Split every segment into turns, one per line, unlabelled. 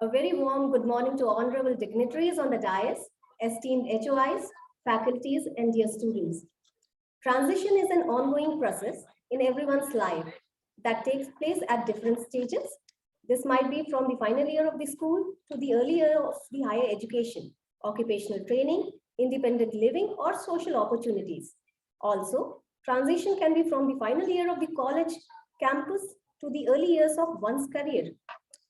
A very warm good morning to honorable dignitaries on the dais, esteemed HOIs, faculties, and dear students. Transition is an ongoing process in everyone's life that takes place at different stages. This might be from the final year of the school to the early year of the higher education, occupational training, independent living, or social opportunities. Also, transition can be from the final year of the college campus to the early years of one's career.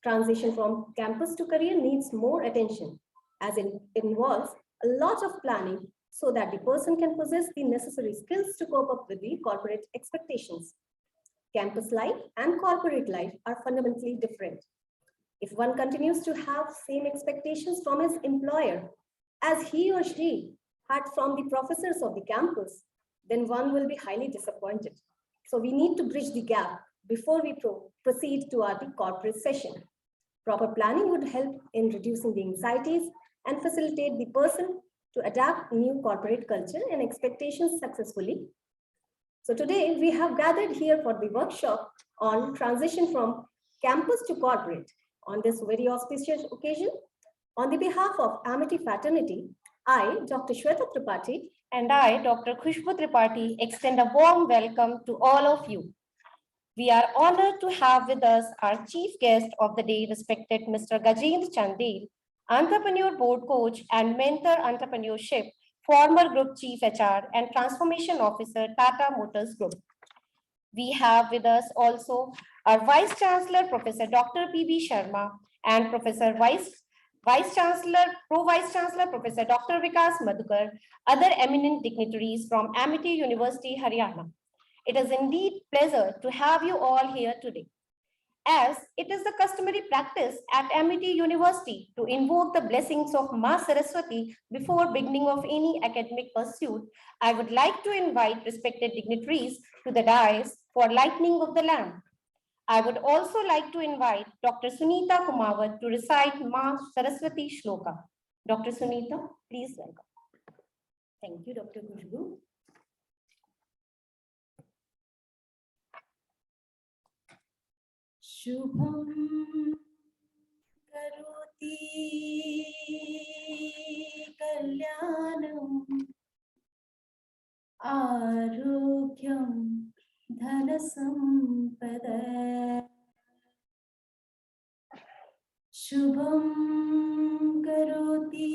Transition from campus to career needs more attention as it involves a lot of planning so that the person can possess the necessary skills to cope up with the corporate expectations. Campus life and corporate life are fundamentally different. If one continues to have same expectations from his employer as he or she had from the professors of the campus, then one will be highly disappointed. So we need to bridge the gap before we proceed to our corporate session. Proper planning would help in reducing the anxieties and facilitate the person to adapt new corporate culture and expectations successfully. So today we have gathered here for the workshop on transition from campus to corporate. On this very auspicious occasion, on the behalf of Amity Fraternity, I, Dr. Shweta Tripathi,
and I, Dr. Khushbu Tripathi, extend a warm welcome to all of you. We are honored to have with us our chief guest of the day, respected Mr. Gajendra Chandel, entrepreneur board coach and mentor entrepreneurship, former group chief HR and transformation officer, Tata Motors Group. We have with us also our Vice Chancellor, Professor Dr. P.B. Sharma, and Professor Vice Chancellor, Pro-Vice Chancellor, Professor Dr. Vikas Madhukar, other eminent dignitaries from Amity University, Haryana. It is indeed pleasure to have you all here today. As it is the customary practice at Amity University to invoke the blessings of Ma Saraswati before beginning of any academic pursuit, I would like to invite respected dignitaries to the dais for lighting of the lamp. I would also like to invite Dr. Sunita Kumawat to recite Ma Saraswati Shloka. Dr. Sunita, please welcome.
Thank you, Dr. Khushbu. Shubham karoti kalyanam arogyam dhanasampada. Shubham karoti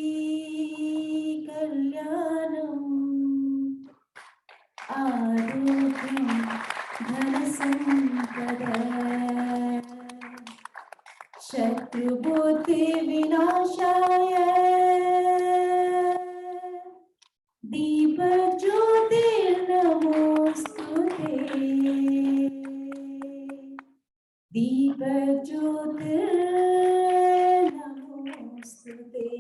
kalyanam arogyam dhanasampada. Shatrubhuti vinashaya Deepajyotir namostute Deepajyotir namostute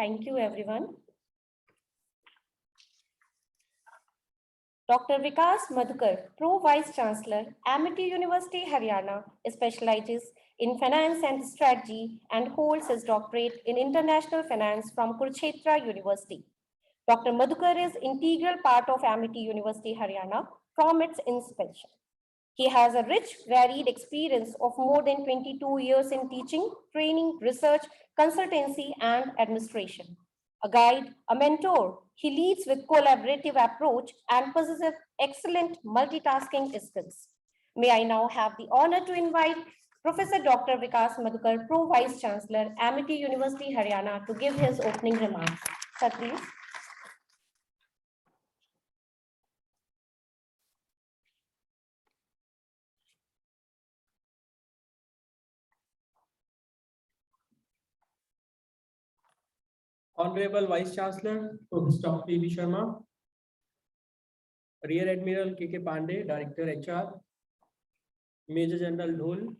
Thank you, everyone. Dr. Vikas Madhukar, Pro-Vice Chancellor, Amity University, Haryana, specializes in finance and strategy and holds his doctorate in international finance from Kurukshetra University. Dr. Madhukar is integral part of Amity University, Haryana from its inception. He has a rich, varied experience of more than 22 years in teaching, training, research, consultancy, and administration. A guide, a mentor, he leads with collaborative approach and possesses excellent multitasking skills. May I now have the honor to invite Professor Dr. Vikas Madhukar, Pro-Vice Chancellor, Amity University, Haryana, to give his opening remarks. Sir, please.
Honorable Vice Chancellor, Professor Dr. P.B. Sharma, Rear Admiral K.K. Pandey, Director HR, Major General Dhol,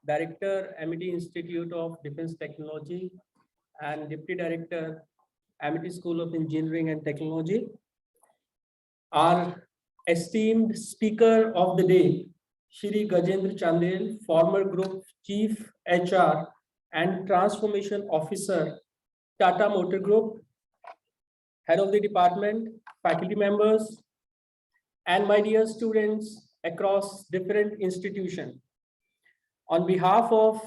Director, Amity Institute of Defense Technology, and Deputy Director, Amity School of Engineering and Technology. Our esteemed speaker of the day, Shri Gajendra Chandel, former Group Chief HR and Transformation Officer, Tata Motor Group, Head of the Department, faculty members, and my dear students across different institutions. On behalf of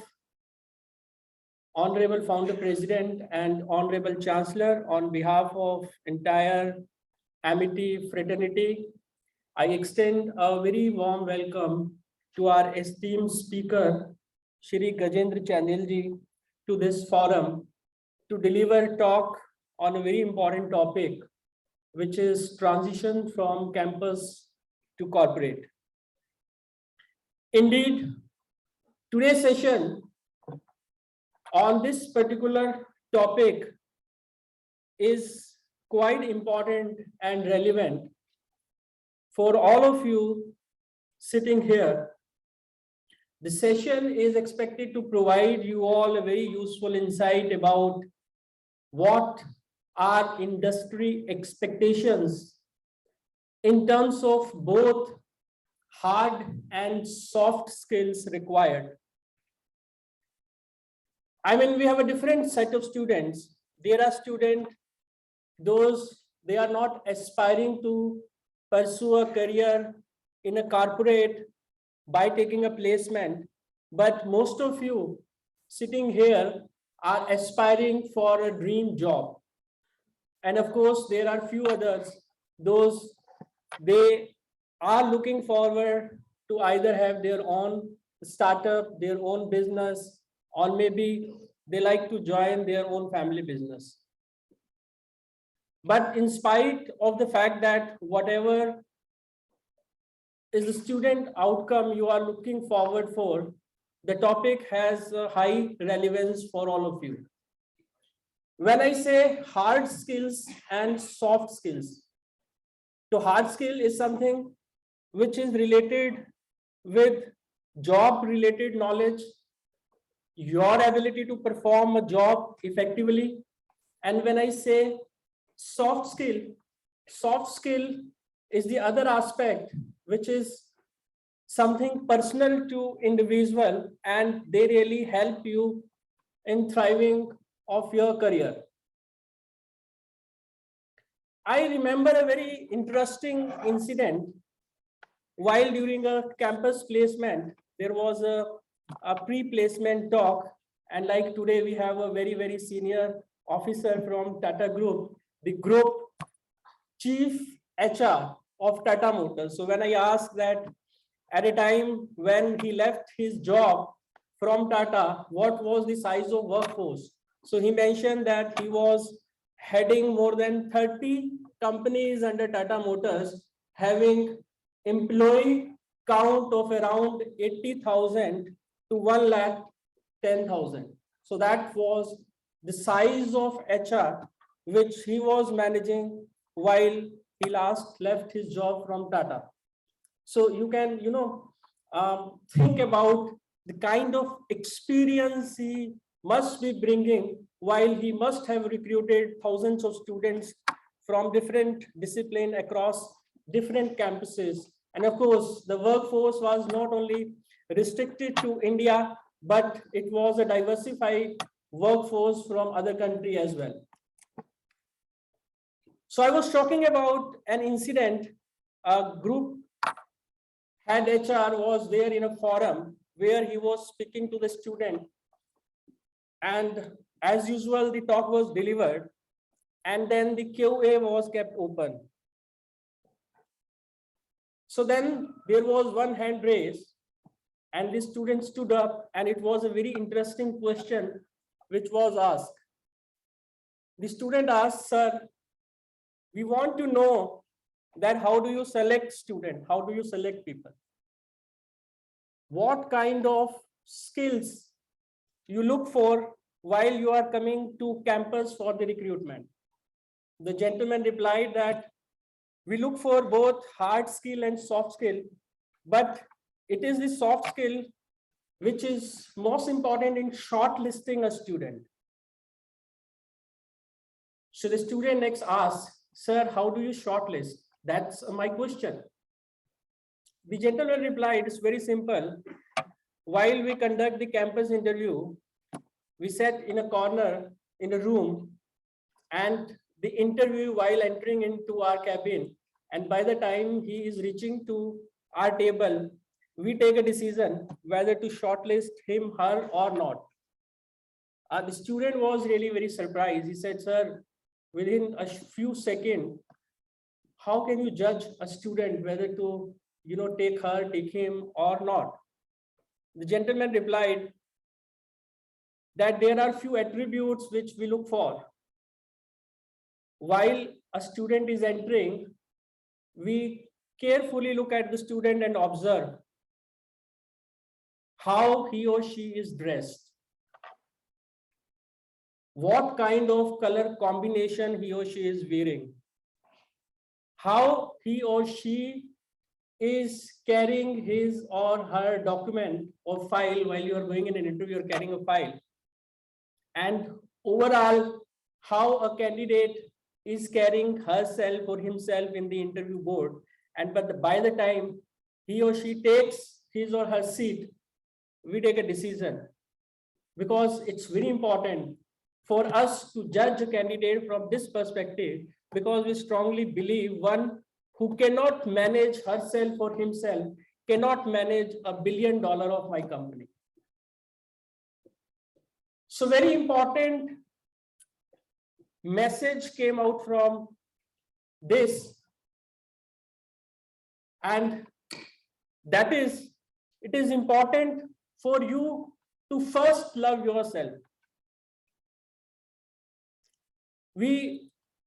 Honorable Founder President and Honorable Chancellor, on behalf of entire Amity fraternity, I extend a very warm welcome to our esteemed speaker, Shri Gajendra Chandel, to this forum to deliver talk on a very important topic, which is transition from campus to corporate. Indeed, today's session on this particular topic is quite important and relevant for all of you sitting here. The session is expected to provide you all a very useful insight about what are industry expectations in terms of both hard and soft skills required. I mean, we have a different set of students. There are students, they are not aspiring to pursue a career in a corporate by taking a placement, but most of you sitting here are aspiring for a dream job. And of course, there are few others, they are looking forward to either have their own startup, their own business, or maybe they like to join their own family business. But in spite of the fact that whatever is the student outcome you are looking forward for, the topic has a high relevance for all of you. When I say hard skills and soft skills, so hard skill is something which is related with job related knowledge, your ability to perform a job effectively. And when I say soft skill is the other aspect, which is something personal to individual, and they really help you in thriving of your career. I remember a very interesting incident while during a campus placement. There was a pre-placement talk, and like today we have a very senior officer from Tata Group, the Group Chief HR of Tata Motors. So when I asked that at a time when he left his job from Tata, what was the size of workforce? So he mentioned that he was heading more than 30 companies under Tata Motors, having employee count of around 80,000 to 1,10,000. So that was the size of HR which he was managing while he last left his job from Tata. So you can, think about the kind of experience he must be bringing while he must have recruited thousands of students from different disciplines across different campuses. And of course, the workforce was not only restricted to India, but it was a diversified workforce from other countries as well. So I was talking about an incident. A group head HR was there in a forum where he was speaking to the student, and as usual the talk was delivered, and then the QA was kept open. So then there was one hand raised and the student stood up, and it was a very interesting question which was asked. The student asked, "Sir, we want to know that how do you select student? How do you select people? What kind of skills you look for while you are coming to campus for the recruitment?" The gentleman replied that we look for both hard skill and soft skill, but it is the soft skill which is most important in shortlisting a student. So the student next asks, sir, how do you shortlist? That's my question. The gentleman replied, it's very simple. While we conduct the campus interview, we sat in a corner in a room, and the interview while entering into our cabin, and by the time he is reaching to our table, we take a decision whether to shortlist him, her, or not. The student was really very surprised. He said, sir, within a few seconds, how can you judge a student whether to, take her, take him, or not? The gentleman replied that there are few attributes which we look for. While a student is entering, we carefully look at the student and observe how he or she is dressed, what kind of color combination he or she is wearing, how he or she is carrying his or her document or file. While you are going in an interview, you're carrying a file, and overall how a candidate is carrying herself or himself in the interview board. And but by the time he or she takes his or her seat, we take a decision, because it's very important for us to judge a candidate from this perspective, because we strongly believe one who cannot manage herself or himself cannot manage $1 billion of my company. So very important message came out from this, and that is, it is important for you to first love yourself. I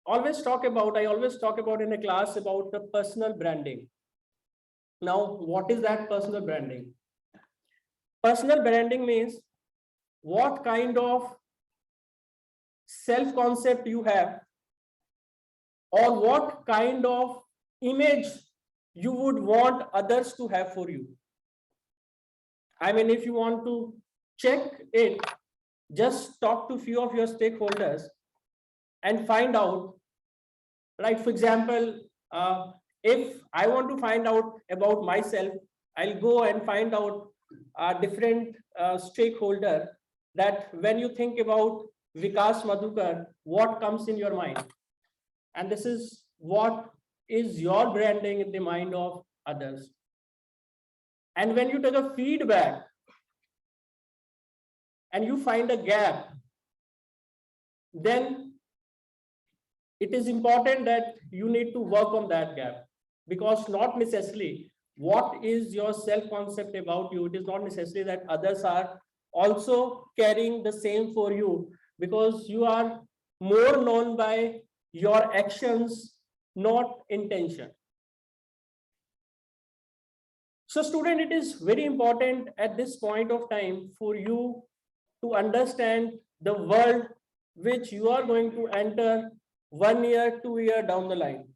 always talk about in a class about the personal branding. Now, what is that personal branding? Personal branding means what kind of self-concept you have, or what kind of image you would want others to have for you. I mean, if you want to check it, just talk to few of your stakeholders and find out, right? For example, if I want to find out about myself, I'll go and find out different stakeholder, that when you think about Vikas Madhukar, what comes in your mind? And this is what is your branding in the mind of others. And when you take a feedback and you find a gap, then it is important that you need to work on that gap, because not necessarily what is your self-concept about you, it is not necessary that others are also carrying the same for you, because you are more known by your actions, not intention. So student, it is very important at this point of time for you to understand the world which you are going to enter 1 year, 2 years down the line.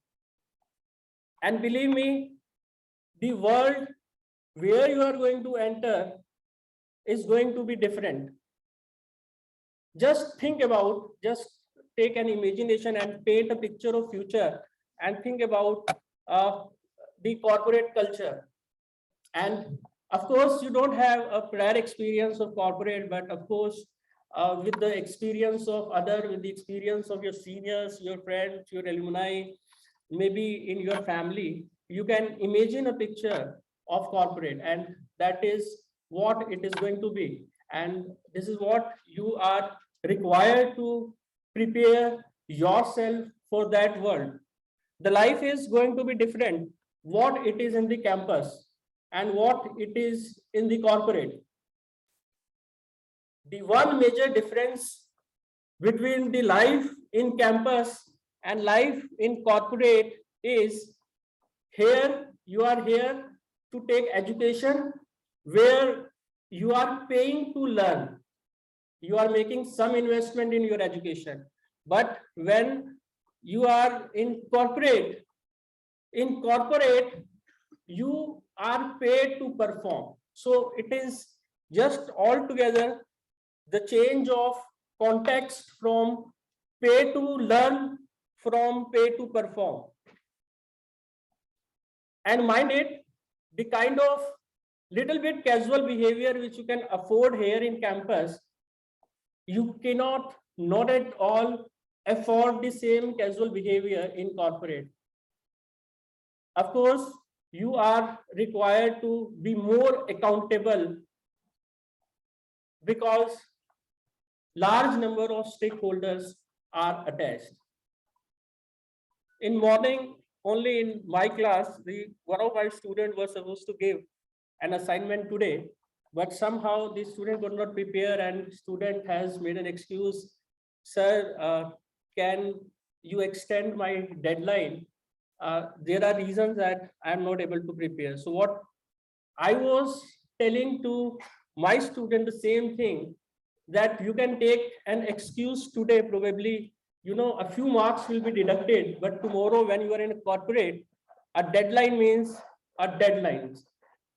And believe me, the world where you are going to enter is going to be different. Just think about, just take an imagination and paint a picture of future, and think about the corporate culture. And of course, you don't have a prior experience of corporate, but of course, with the experience of with the experience of your seniors, your friends, your alumni, maybe in your family, you can imagine a picture of corporate, and that is what it is going to be. And this is what you are required to prepare yourself for that world. The life is going to be different, what it is in the campus and what it is in the corporate. The one major difference between the life in campus and life in corporate is, here you are here to take education, where you are paying to learn. You are making some investment in your education. But when you are in corporate, you are paid to perform. So it is just altogether the change of context from pay to learn from pay to perform. And mind it, the kind of little bit casual behavior which you can afford here in campus, you cannot not at all afford the same casual behavior in corporate. Of course, you are required to be more accountable because large number of stakeholders are attached. In morning, only in my class, one of my students was supposed to give an assignment today, but somehow the student could not prepare and student has made an excuse, sir, can you extend my deadline? There are reasons that I am not able to prepare. So what I was telling to my student the same thing, that you can take an excuse today, probably, you know, a few marks will be deducted, but tomorrow when you are in a corporate, a deadline means a deadline.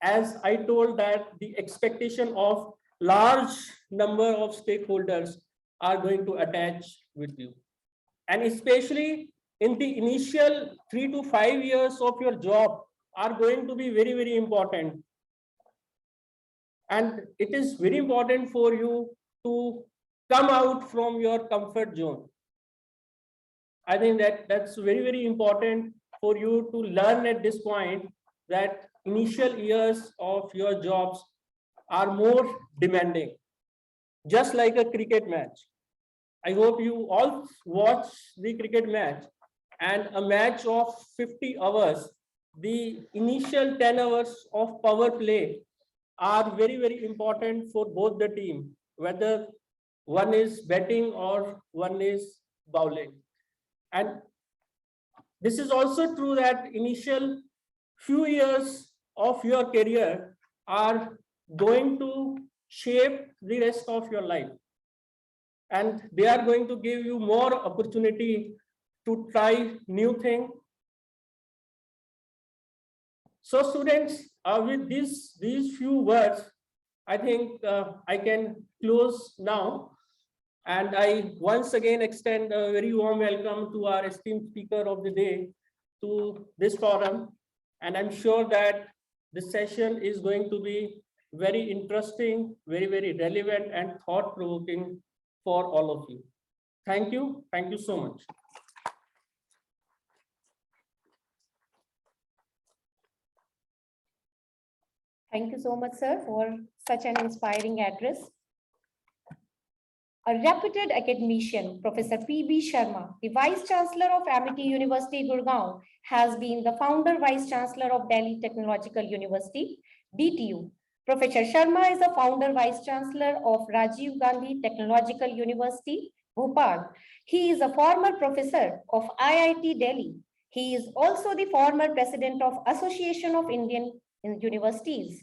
As I told that the expectation of large number of stakeholders are going to attach with you. And especially in the initial 3 to 5 years of your job are going to be very, very important. And it is very important for you to come out from your comfort zone. I think that that's very, very important for you to learn at this point, that initial years of your jobs are more demanding, just like a cricket match. I hope you all watch the cricket match, and a match of 50 hours, the initial 10 hours of power play are very, very important for both the team, whether one is batting or one is bowling. And this is also true that initial few years of your career are going to shape the rest of your life. And they are going to give you more opportunity to try new things. So students, with these few words, I think I can close now. And I once again extend a very warm welcome to our esteemed speaker of the day to this forum. And I'm sure that this session is going to be very interesting, very, very relevant and thought-provoking for all of you. Thank you. Thank you so much.
Thank you so much, sir, for such an inspiring address. A reputed academician, Professor P.B. Sharma, the Vice Chancellor of Amity University, Gurgaon, has been the founder Vice Chancellor of Delhi Technological University, DTU. Professor Sharma is the founder Vice Chancellor of Rajiv Gandhi Technological University, Bhopal. He is a former professor of IIT Delhi. He is also the former president of Association of Indian Universities.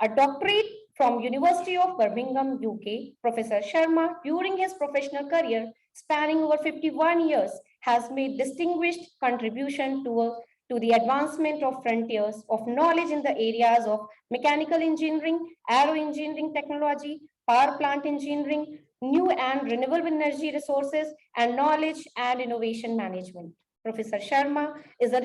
A doctorate from University of Birmingham, UK, Professor Sharma, during his professional career spanning over 51 years, has made distinguished contribution to the advancement of frontiers of knowledge in the areas of mechanical engineering, aero engineering technology, power plant engineering, new and renewable energy resources, and knowledge and innovation management. Professor Sharma is a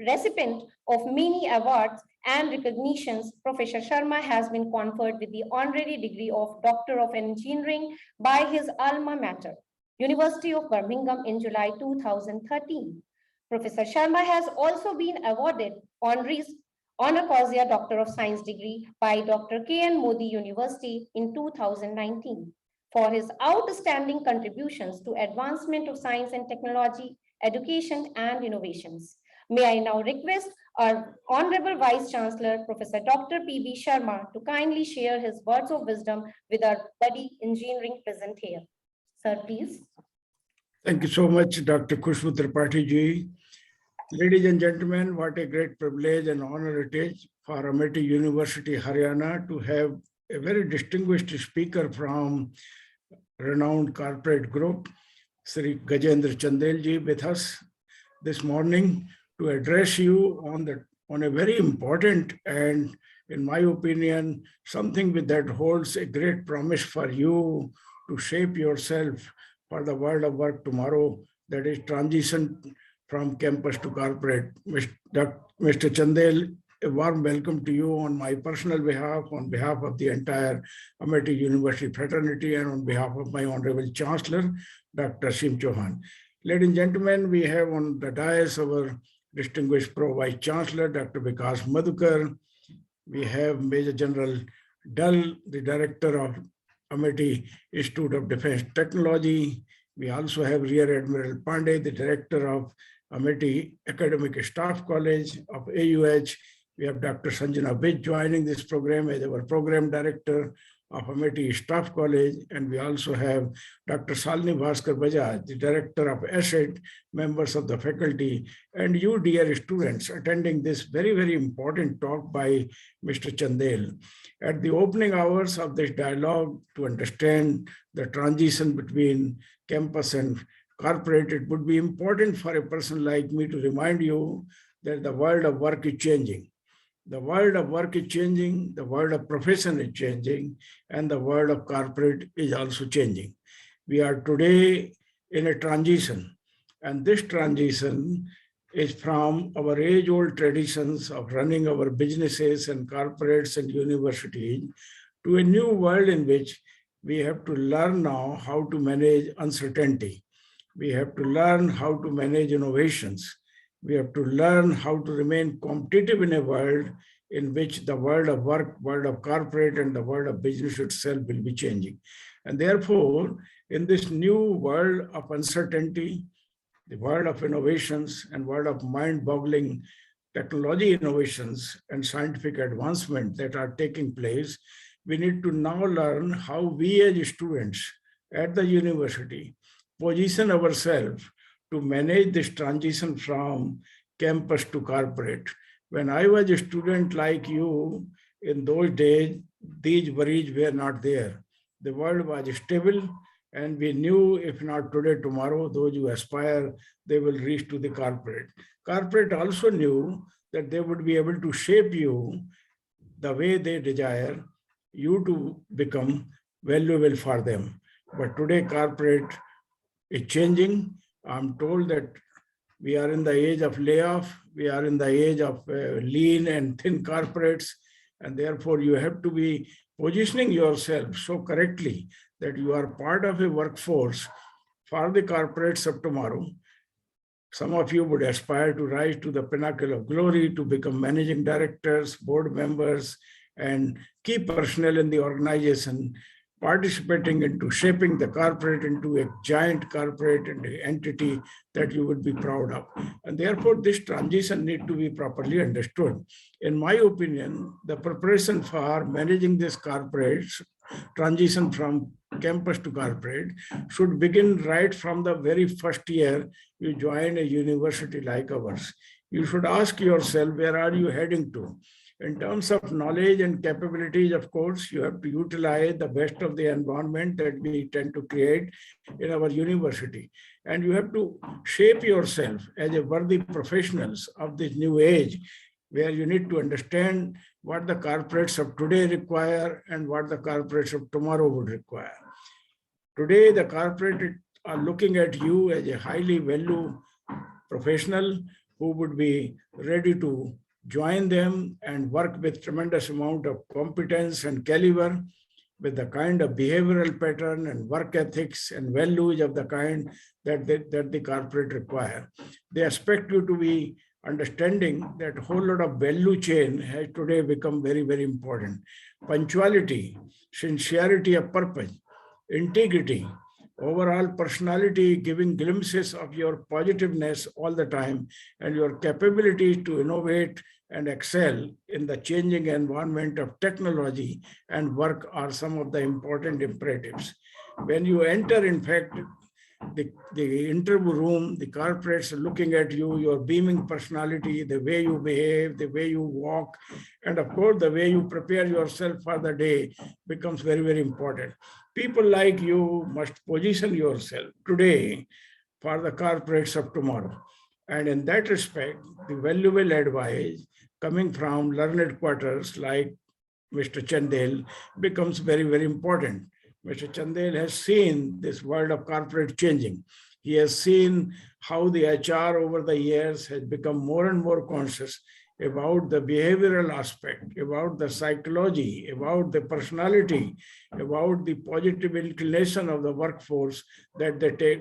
recipient of many awards and recognitions. Professor Sharma has been conferred with the honorary degree of Doctor of Engineering by his alma mater, University of Birmingham, in July 2013. Professor Sharma has also been awarded honor causa Doctor of Science degree by Dr. K.N. Modi University in 2019 for his outstanding contributions to advancement of science and technology, education and innovations. May I now request our Honorable Vice Chancellor, Professor Dr. P.B. Sharma, to kindly share his words of wisdom with our buddy engineering present here. Sir, please.
Thank you so much, Dr. Khushbu Tripathi ji. Ladies and gentlemen, what a great privilege and honor it is for Amity University, Haryana, to have a very distinguished speaker from renowned corporate group, Sri Gajendra Chandel ji, with us this morning to address you on a very important and, in my opinion, something that holds a great promise for you to shape yourself for the world of work tomorrow, that is transition from campus to corporate. Mr. Chandel, a warm welcome to you on my personal behalf, on behalf of the entire Amity University fraternity, and on behalf of my Honorable Chancellor, Dr. Aseem Chauhan. Ladies and gentlemen, we have on the dais our distinguished Pro Vice Chancellor, Dr. Vikas Madhukar. We have Major General Dull, the Director of Amity Institute of Defense Technology. We also have Rear Admiral Pandey, the Director of Amity Academic Staff College of AUH. We have Dr. Sanjana Vij joining this program as our Program Director of Amity Staff College. And we also have Dr. Salini Bhaskar Bajaj, the Director of ASSET, members of the faculty, and you dear students attending this very, very important talk by Mr. Chandel. At the opening hours of this dialogue, to understand the transition between campus and corporate, it would be important for a person like me to remind you that the world of work is changing. The world of work is changing, the world of profession is changing, and the world of corporate is also changing. We are today in a transition, and this transition is from our age-old traditions of running our businesses and corporates and universities to a new world in which we have to learn now how to manage uncertainty. We have to learn how to manage innovations. We have to learn how to remain competitive in a world in which the world of work, world of corporate, and the world of business itself will be changing. And therefore, in this new world of uncertainty, the world of innovations and world of mind-boggling technology innovations and scientific advancement that are taking place, we need to now learn how we as students at the university position ourselves to manage this transition from campus to corporate. When I was a student like you, in those days, these worries were not there. The world was stable, and we knew if not today, tomorrow, those who aspire, they will reach to the corporate. Corporate also knew that they would be able to shape you the way they desire you to become valuable for them. But today, corporate is changing. I'm told that we are in the age of layoff. We are in the age of lean and thin corporates. And therefore, you have to be positioning yourself so correctly that you are part of a workforce for the corporates of tomorrow. Some of you would aspire to rise to the pinnacle of glory, to become managing directors, board members, and key personnel in the organization, participating into shaping the corporate into a giant corporate and entity that you would be proud of. And therefore, this transition needs to be properly understood. In my opinion, the preparation for managing this corporate transition from campus to corporate should begin right from the very first year you join a university like ours. You should ask yourself, where are you heading to? In terms of knowledge and capabilities, of course, you have to utilize the best of the environment that we tend to create in our university. And you have to shape yourself as a worthy professionals of this new age, where you need to understand what the corporates of today require and what the corporates of tomorrow would require. Today, the corporates are looking at you as a highly valued professional who would be ready to join them and work with tremendous amount of competence and caliber, with the kind of behavioral pattern and work ethics and values of the kind that the corporate require. They expect you to be understanding that whole lot of value chain has today become very, very important. Punctuality, sincerity of purpose, integrity, overall personality, giving glimpses of your positiveness all the time, and your capability to innovate and excel in the changing environment of technology and work are some of the important imperatives. When you enter, in fact, the interview room, the corporates are looking at you, your beaming personality, the way you behave, the way you walk, and of course, the way you prepare yourself for the day becomes very, very important. People like you must position yourself today for the corporates of tomorrow. And in that respect, the valuable advice coming from learned quarters like Mr. Chandel becomes very, very important. Mr. Chandel has seen this world of corporate changing. He has seen how the HR over the years has become more and more conscious about the behavioral aspect, about the psychology, about the personality, about the positive inclination of the workforce that they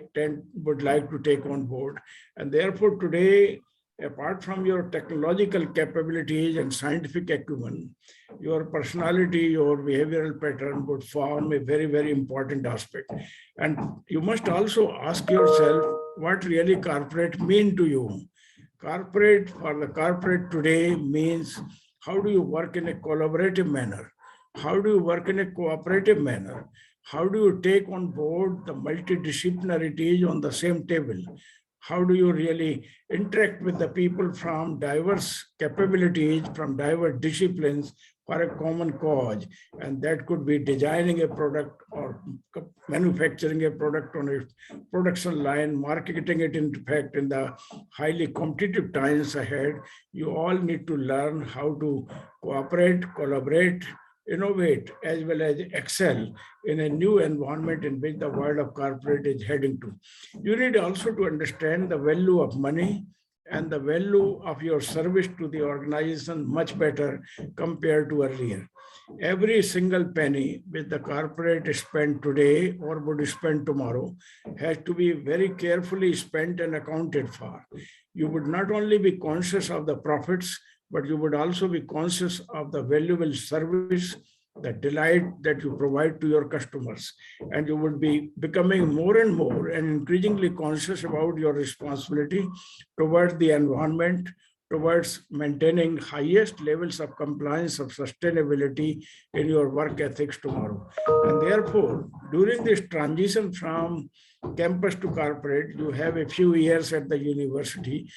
would like to take on board. And therefore today, apart from your technological capabilities and scientific acumen, your personality, your behavioral pattern would form a very, very important aspect. And you must also ask yourself what really corporate mean to you. Corporate, for the corporate today, means how do you work in a collaborative manner? How do you work in a cooperative manner? How do you take on board the multidisciplinarities on the same table? How do you really interact with the people from diverse capabilities, from diverse disciplines for a common cause? And that could be designing a product or manufacturing a product on a production line, marketing it, in fact, in the highly competitive times ahead. You all need to learn how to cooperate, collaborate, innovate, as well as excel in a new environment in which the world of corporate is heading to. You need also to understand the value of money and the value of your service to the organization much better compared to earlier. Every single penny which the corporate spend today or would spend tomorrow has to be very carefully spent and accounted for. You would not only be conscious of the profits, but you would also be conscious of the valuable service, the delight that you provide to your customers. And you would be becoming more and more and increasingly conscious about your responsibility towards the environment, towards maintaining highest levels of compliance, of sustainability in your work ethics tomorrow. And therefore, during this transition from campus to corporate, you have a few years at the university.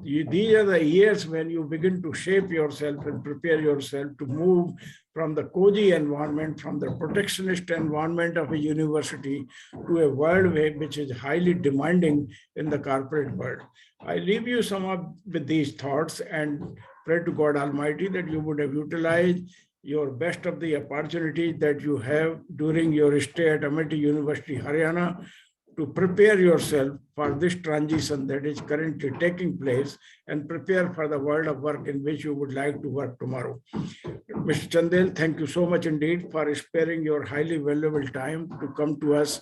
These are the years when you begin to shape yourself and prepare yourself to move from the cozy environment, from the protectionist environment of a university to a world which is highly demanding in the corporate world. I leave you some of with these thoughts and pray to God Almighty that you would have utilized your best of the opportunities that you have during your stay at Amity University, Haryana, to prepare yourself for this transition that is currently taking place and prepare for the world of work in which you would like to work tomorrow. Mr. Chandel, thank you so much indeed for sparing your highly valuable time to come to us,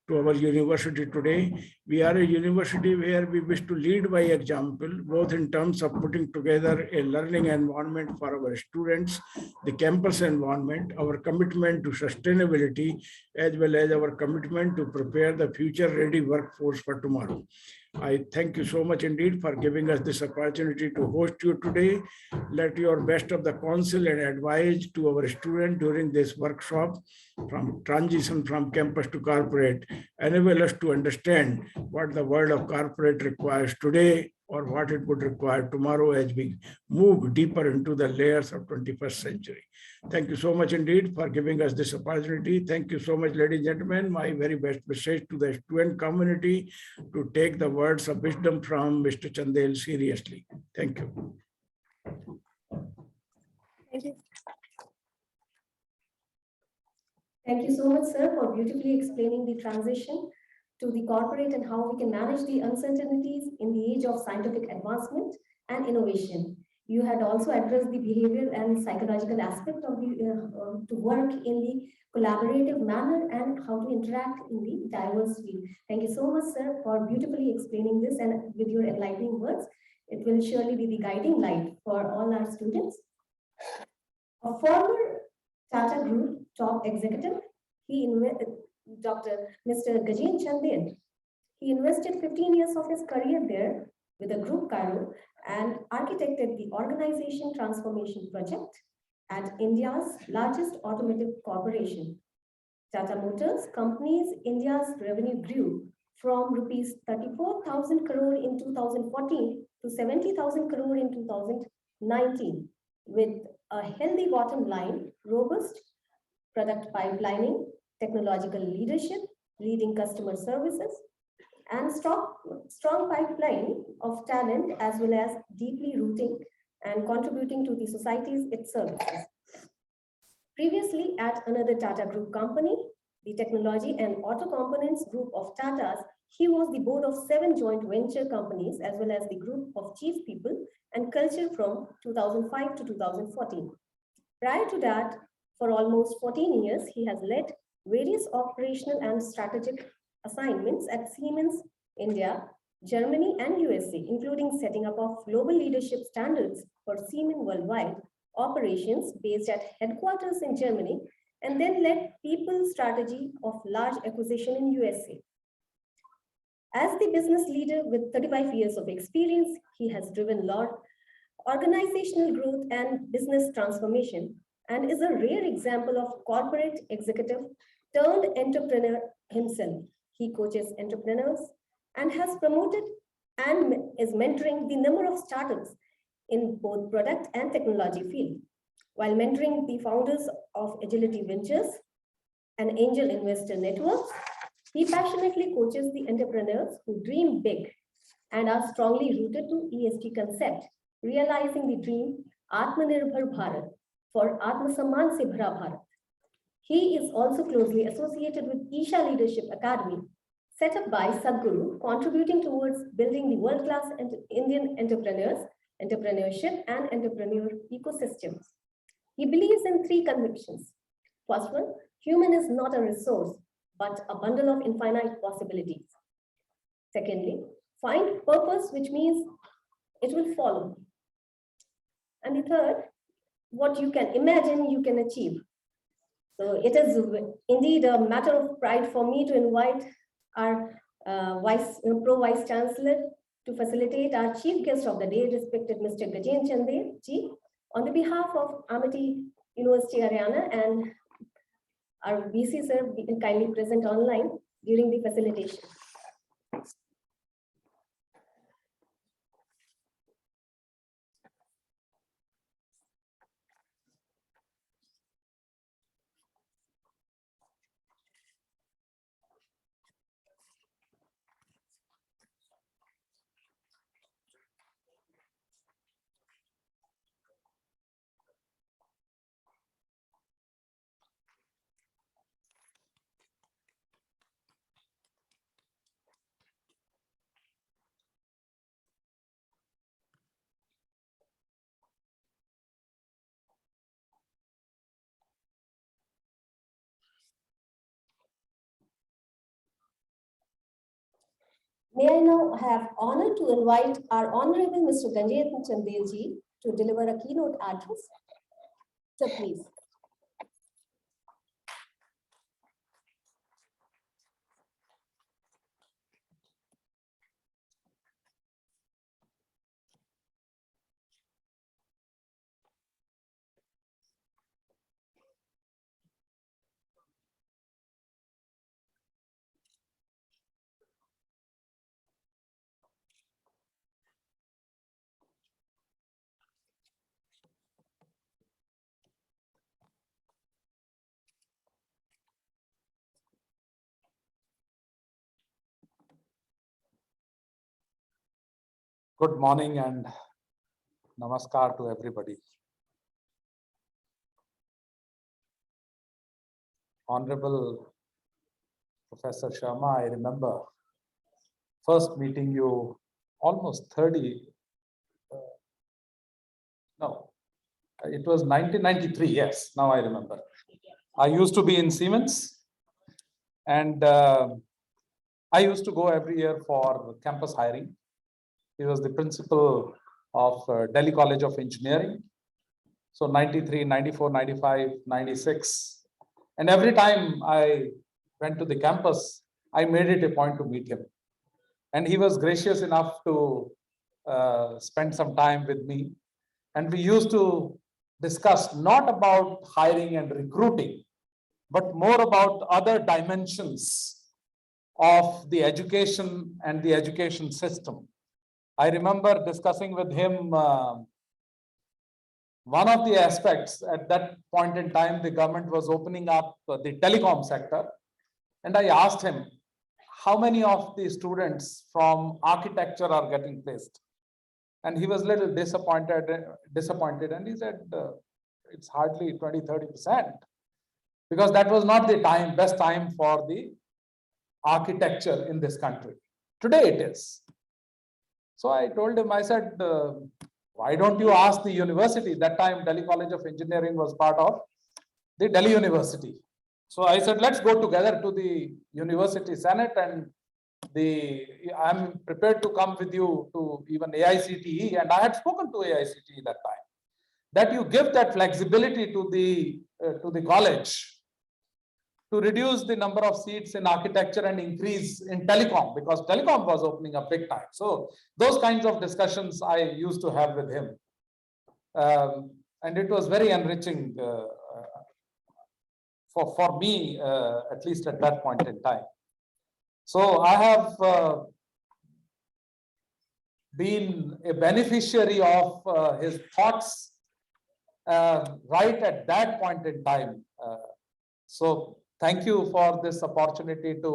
to our university today. We are a university where we wish to lead by example, both in terms of putting together a learning environment for our students, the campus environment, our commitment to sustainability, as well as our commitment to prepare the future-ready workforce for tomorrow. I thank you so much indeed for giving us this opportunity to host you today. Let your best of the counsel and advice to our students during this workshop from transition from campus to corporate enable us to understand what the world of corporate requires today or what it would require tomorrow as we move deeper into the layers of 21st century. Thank you so much indeed for giving us this opportunity. Thank you so much, ladies and gentlemen. My very best message to the student community to take the words of wisdom from Mr. Chandel seriously. Thank you.
Thank you.
Thank you so much, sir, for beautifully explaining the transition to the corporate and how we can manage the uncertainties in the age of scientific advancement and innovation. You had also addressed the behavior and psychological aspect of the to work in the collaborative manner and how to interact in the diverse field. Thank you so much, sir, for beautifully explaining this and with your enlightening words. It will surely be the guiding light for all our students. A former Tata Group top executive, Dr. Mr. Gajendra Chandel, he invested 15 years of his career there with the Group Cairo and architected the organization transformation project at India's largest automotive corporation. Tata Motors company's India's revenue grew from rupees 34,000 crore in 2014 to 70,000 crore in 2019 with a healthy bottom line, robust product pipelining, technological leadership, leading customer services, and strong pipeline of talent as well as deeply rooting and contributing to the societies it serves. Previously at another Tata Group company, the technology and auto components group of Tatas, he was the board of 7 joint venture companies, as well as the group of chief people and culture from 2005 to 2014. Prior to that, for almost 14 years, he has led various operational and strategic assignments at Siemens India, Germany, and USA, including setting up of global leadership standards for Siemens worldwide operations based at headquarters in Germany, and then led people strategy of large acquisition in USA. As the business leader with 35 years of experience, he has driven large organizational growth and business transformation, and is a rare example of corporate executive turned entrepreneur himself. He coaches entrepreneurs and has promoted and is mentoring the number of startups in both product and technology field, while mentoring the founders of Agility Ventures and angel investor networks. He passionately coaches the entrepreneurs who dream big and are strongly rooted to ESG concept, realizing the dream Atmanirbhar Bharat for Atmasamman Se Bhara Bharat. He is also closely associated with Isha Leadership Academy, set up by Sadhguru, contributing towards building the world-class Indian entrepreneurs, entrepreneurship, and entrepreneur ecosystems. He believes in 3 convictions. First one, human is not a resource, but a bundle of infinite possibilities. Secondly, find purpose, which means it will follow. And the third, what you can imagine, you can achieve. So it is indeed a matter of pride for me to invite our Pro Vice Chancellor to facilitate our chief guest of the day, respected Mr. Gajendra Chandel ji, on the behalf of Amity University Haryana, and our VC sir kindly present online during the facilitation. May I now have honor to invite our Honorable Mr. Gajendra Chandel ji to deliver a keynote address. So please.
Good morning and namaskar to everybody. Honorable Professor Sharma, I remember first meeting you almost 30, it was 1993, yes, now I remember. I used to be in Siemens, and I used to go every year for campus hiring. He was the principal of Delhi College of Engineering. So 93, 94, 95, 96. And every time I went to the campus, I made it a point to meet him. And he was gracious enough to spend some time with me. And we used to discuss not about hiring and recruiting, but more about other dimensions of the education and the education system. I remember discussing with him one of the aspects. At that point in time, the government was opening up the telecom sector. And I asked him, how many of the students from architecture are getting placed? And he was a little disappointed, and he said, it's hardly 20-30%. because that was not the best time for the architecture in this country. Today it is. So I told him, I said, why don't you ask the university? That time Delhi College of Engineering was part of the Delhi University. So I said, let's go together to the University Senate, and I'm prepared to come with you to even AICTE. And I had spoken to AICTE that time, that you give that flexibility to the college to reduce the number of seats in architecture and increase in telecom, because telecom was opening up big time. So those kinds of discussions I used to have with him. And it was very enriching for me, at least at that point in time. So I have been a beneficiary of his thoughts right at that point in time. So thank you for this opportunity to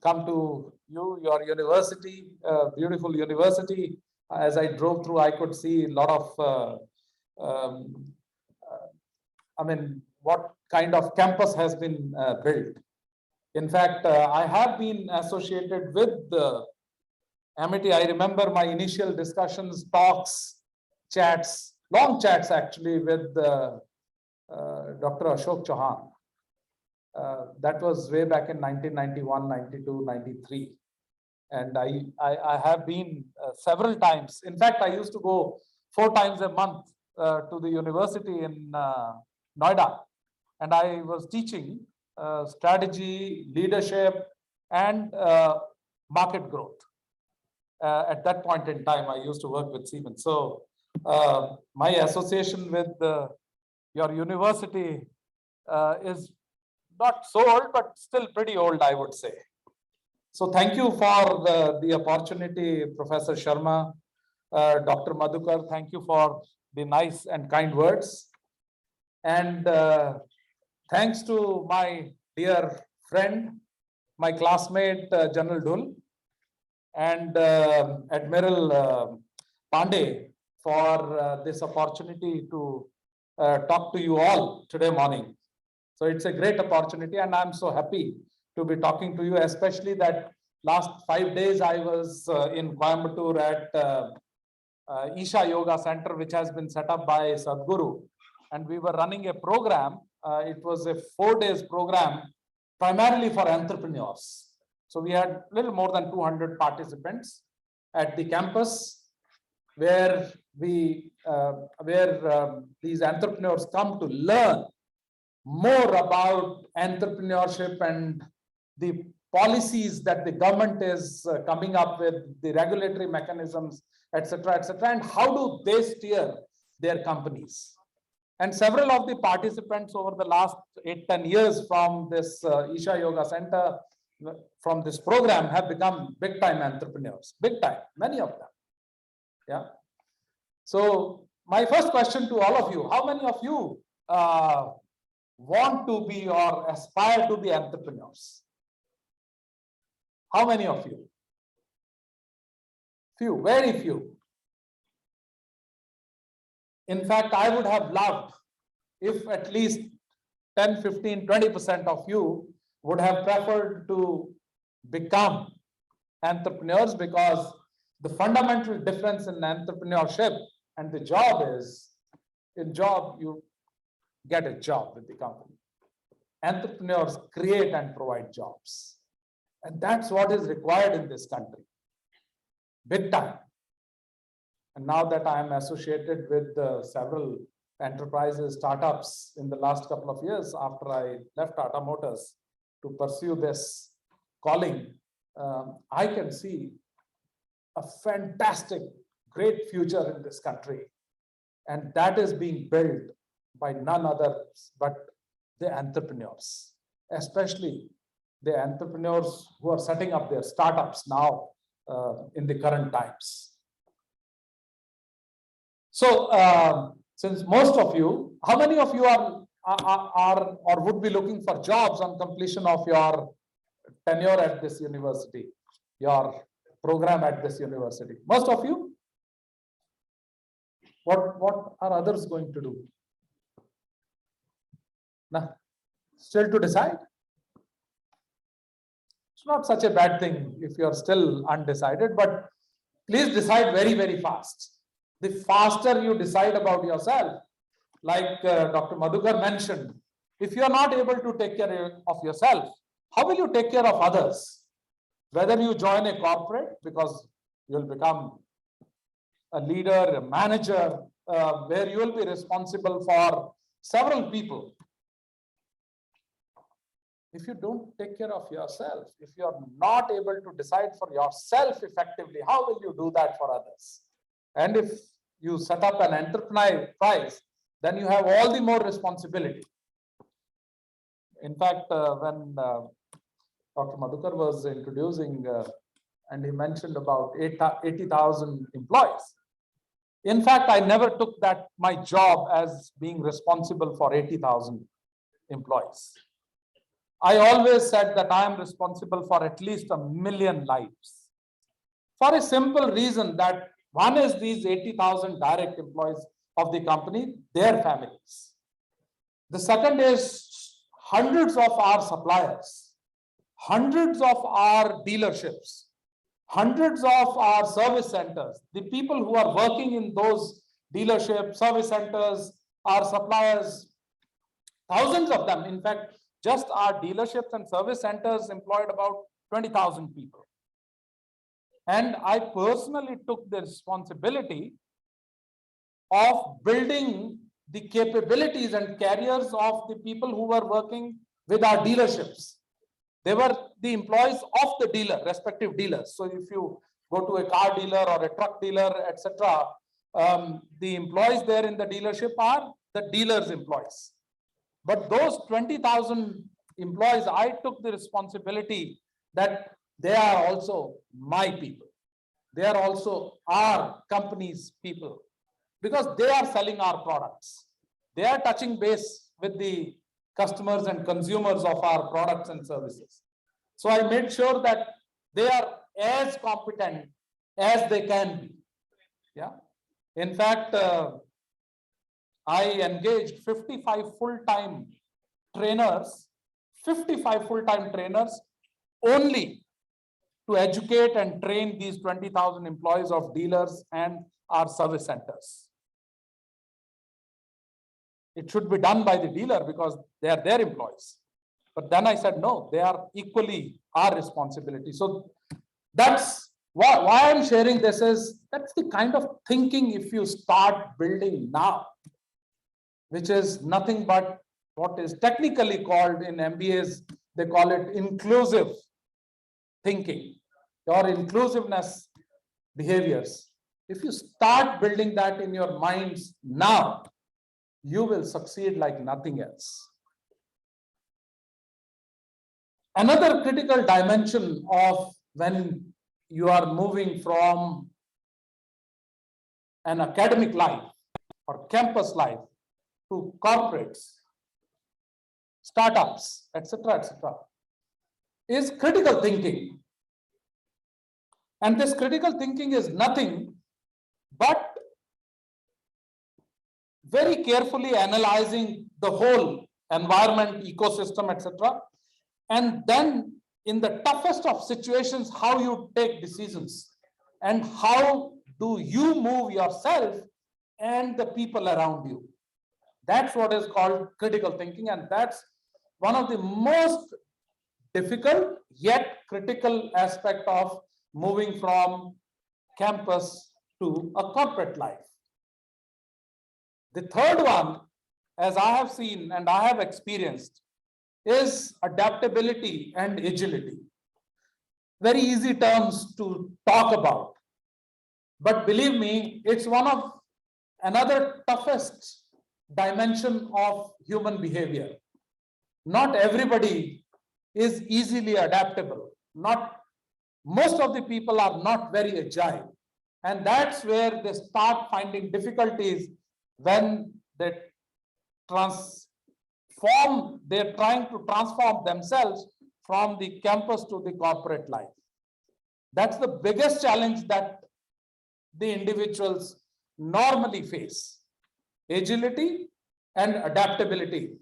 come to your university, beautiful university. As I drove through, I could see a lot of, I mean, what kind of campus has been built. In fact, I have been associated with the Amity. I remember my initial discussions, talks, chats, long chats actually with Dr. Ashok Chauhan. That was way back in 1991, 92, 93. And I have been several times. In fact, I used to go 4 times a month to the university in Noida. And I was teaching strategy, leadership, and market growth. At that point in time, I used to work with Siemens. So my association with your university is not so old, but still pretty old, I would say. So thank you for the opportunity, Professor Sharma, Dr. Madhukar. Thank you for the nice and kind words. And thanks to my dear friend, my classmate, General Dhul, and Admiral Pandey for this opportunity to talk to you all today morning. So it's a great opportunity, and I'm so happy to be talking to you, especially that last 5 days I was in Coimbatore at Isha Yoga Center, which has been set up by Sadhguru. And we were running a program. It was a 4 days program, primarily for entrepreneurs. So we had a little more than 200 participants at the campus, where these entrepreneurs come to learn more about entrepreneurship and the policies that the government is coming up with, the regulatory mechanisms, etc., and how do they steer their companies. And several of the participants over the last 8-10 years from this Isha Yoga Center, from this program, have become big time entrepreneurs, big time, many of them. Yeah. So my first question to all of you, how many of you want to be or aspire to be entrepreneurs? How many of you? Few, very few. In fact, I would have loved if at least 10, 15, 20% of you would have preferred to become entrepreneurs, because the fundamental difference in entrepreneurship and the job is, in job, you get a job with the company. Entrepreneurs create and provide jobs. And that's what is required in this country. Big time. And now that I am associated with several enterprises, startups in the last couple of years after I left Tata Motors to pursue this calling, I can see a fantastic, great future in this country. And that is being built by none other but the entrepreneurs, especially the entrepreneurs who are setting up their startups now in the current times. So, since most of you, how many of you are or would be looking for jobs on completion of your tenure at this university, your program at this university? Most of you? What are others going to do? Nah. still to decide? It's not such a bad thing if you're still undecided, but please decide very, very fast. The faster you decide about yourself, like Dr. Madhukar mentioned, if you're not able to take care of yourself, how will you take care of others? Whether you join a corporate, because you'll become a leader, a manager, where you will be responsible for several people. If you don't take care of yourself, if you are not able to decide for yourself effectively, how will you do that for others? And if you set up an enterprise, then you have all the more responsibility. In fact, when Dr. Madhukar was introducing, and he mentioned about 80,000 employees. In fact, I never took that my job as being responsible for 80,000 employees. I always said that I am responsible for at least 1 million lives. For a simple reason that one is these 80,000 direct employees of the company, their families. The second is hundreds of our suppliers, hundreds of our dealerships, hundreds of our service centers, the people who are working in those dealerships, service centers, our suppliers, thousands of them. In fact, just our dealerships and service centers employed about 20,000 people. And I personally took the responsibility of building the capabilities and careers of the people who were working with our dealerships. They were the employees of the dealer, respective dealers. So if you go to a car dealer or a truck dealer, etc., the employees there in the dealership are the dealer's employees. But those 20,000 employees, I took the responsibility that they are also my people. They are also our company's people, because they are selling our products. They are touching base with the customers and consumers of our products and services. So I made sure that they are as competent as they can be. Yeah. In fact, I engaged 55 full-time trainers, only to educate and train these 20,000 employees of dealers and our service centers. It should be done by the dealer because they are their employees. But then I said, no, they are equally our responsibility. So that's why I'm sharing this is, that's the kind of thinking if you start building now, which is nothing but what is technically called in MBAs, they call it inclusive thinking or inclusiveness behaviors. If you start building that in your minds now, you will succeed like nothing else. Another critical dimension of when you are moving from an academic life or campus life to corporates, startups, etc., is critical thinking. And this critical thinking is nothing but very carefully analyzing the whole environment, ecosystem, etc. And then in the toughest of situations, how you take decisions and how do you move yourself and the people around you. That's what is called critical thinking, and that's one of the most difficult yet critical aspect of moving from campus to a corporate life. The third one, as I have seen and I have experienced, is adaptability and agility. Very easy terms to talk about, but believe me, it's one of another toughest dimension of human behavior. Not everybody is easily adaptable. Most of the people are not very agile, and that's where they start finding difficulties when they're trying to transform themselves from the campus to the corporate life. That's the biggest challenge that the individuals normally face: agility and adaptability.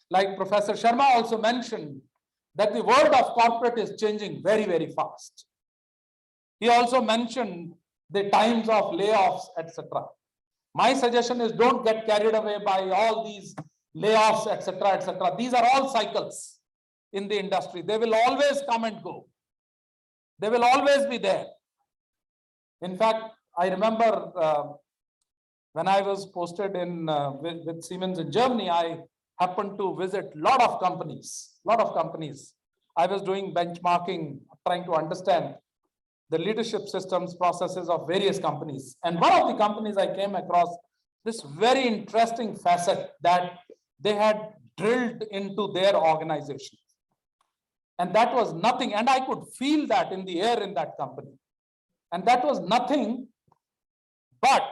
like Professor Sharma also mentioned, that the world of corporate is changing very, very fast. He also mentioned the times of layoffs, etc. My suggestion is don't get carried away by all these layoffs, etc., etc. These are all cycles in the industry. They will always come and go. They will always be there. In fact, I remember when I was posted in with Siemens in Germany, I happened to visit a lot of companies. I was doing benchmarking, trying to understand the leadership systems, processes of various companies. And one of the companies I came across this very interesting facet that they had drilled into their organization. And that was nothing, and I could feel that in the air in that company. And that was nothing but,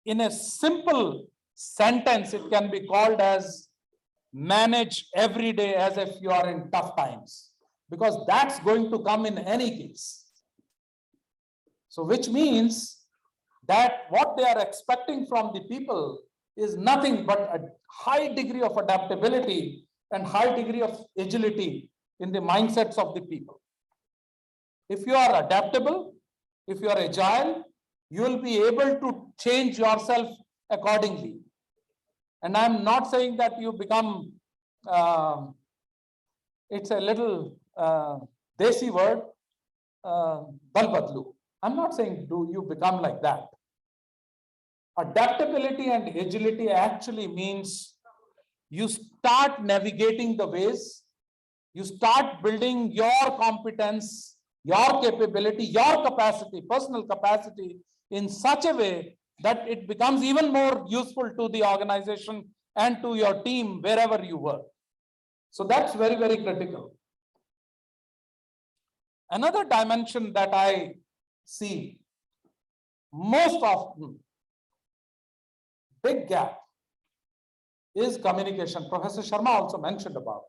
in a simple sentence, it can be called as manage every day as if you are in tough times, because that's going to come in any case. So which means that what they are expecting from the people is nothing but a high degree of adaptability and high degree of agility in the mindsets of the people. If you are adaptable, if you are agile, you will be able to change yourself accordingly. And I'm not saying that you become, it's a little desi word, bal badlu. I'm not saying do you become like that. Adaptability and agility actually means you start navigating the ways, you start building your competence, your capability, your capacity, personal capacity in such a way that it becomes even more useful to the organization and to your team wherever you work. So that's very, very critical. Another dimension that I see most often, big gap, is communication. Professor Sharma also mentioned about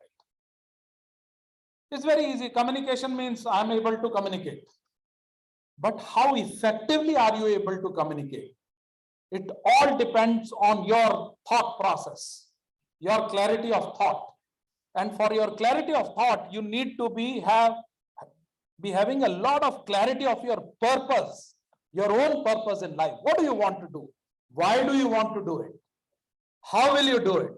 it. It's very easy. Communication means I'm able to communicate. But how effectively are you able to communicate? It all depends on your thought process, your clarity of thought. And for your clarity of thought, you need to be having a lot of clarity of your purpose, your own purpose in life. What do you want to do? Why do you want to do it? How will you do it?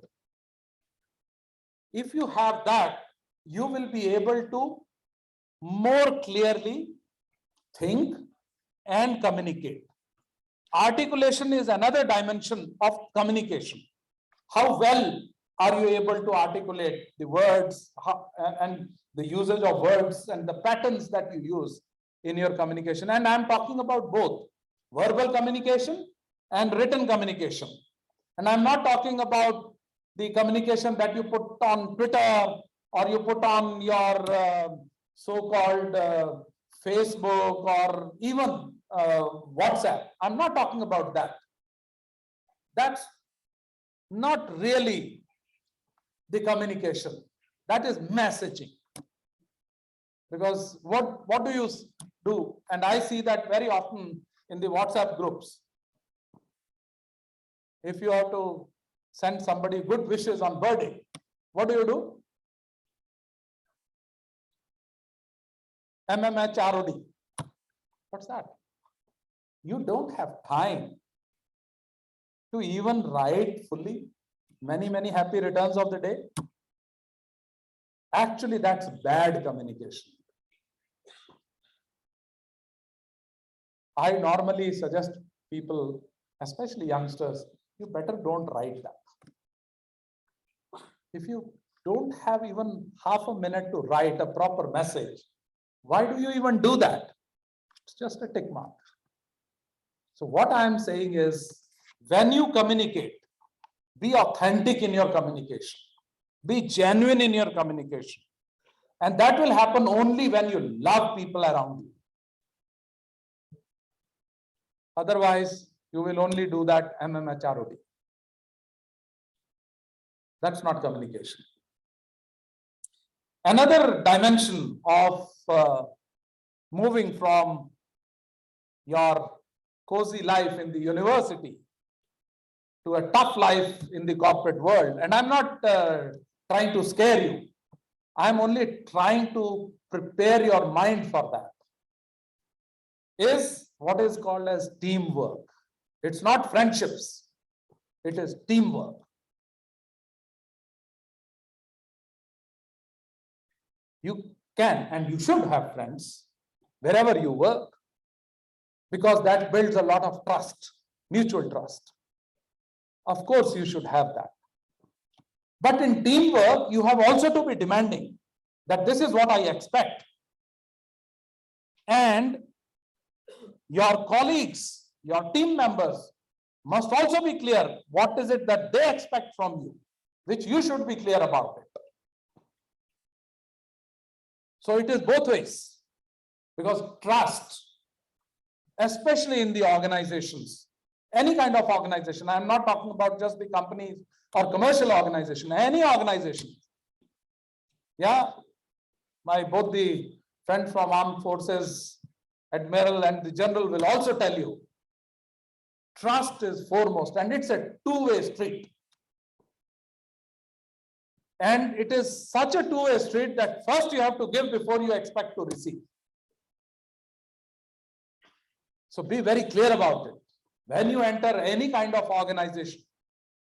If you have that, you will be able to more clearly think and communicate. Articulation is another dimension of communication. How well are you able to articulate the words and the usage of words and the patterns that you use in your communication? And I'm talking about both verbal communication and written communication. And I'm not talking about the communication that you put on Twitter or you put on your so-called Facebook or even WhatsApp. I'm not talking about that. That's not really the communication. That is messaging. Because what do you do? And I see that very often in the WhatsApp groups. If you have to send somebody good wishes on birthday, what do? MMHROD. What's that? You don't have time to even write fully many happy returns of the day. Actually, that's bad communication. I normally suggest people, especially youngsters, you better don't write that. If you don't have even half a minute to write a proper message, why do you even do that? It's just a tick mark. So what I'm saying is, when you communicate, be authentic in your communication, be genuine in your communication. And that will happen only when you love people around you. Otherwise, you will only do that MMHROD. That's not communication. Another dimension of moving from your cozy life in the university to a tough life in the corporate world. And I'm not trying to scare you. I'm only trying to prepare your mind for that. Is what is called as teamwork. It's not friendships. It is teamwork. You can and you should have friends wherever you work, because that builds a lot of trust, mutual trust. Of course, you should have that. But in teamwork, you have also to be demanding that this is what I expect. And your colleagues, your team members must also be clear what is it that they expect from you, which you should be clear about it. So it is both ways, because trust, especially in the organizations, any kind of organization, I'm not talking about just the companies or commercial organization, any organization. Yeah, both the friend from Armed Forces, Admiral and the General will also tell you, trust is foremost, and it's a two-way street. And it is such a two-way street that first you have to give before you expect to receive. So be very clear about it. When you enter any kind of organization,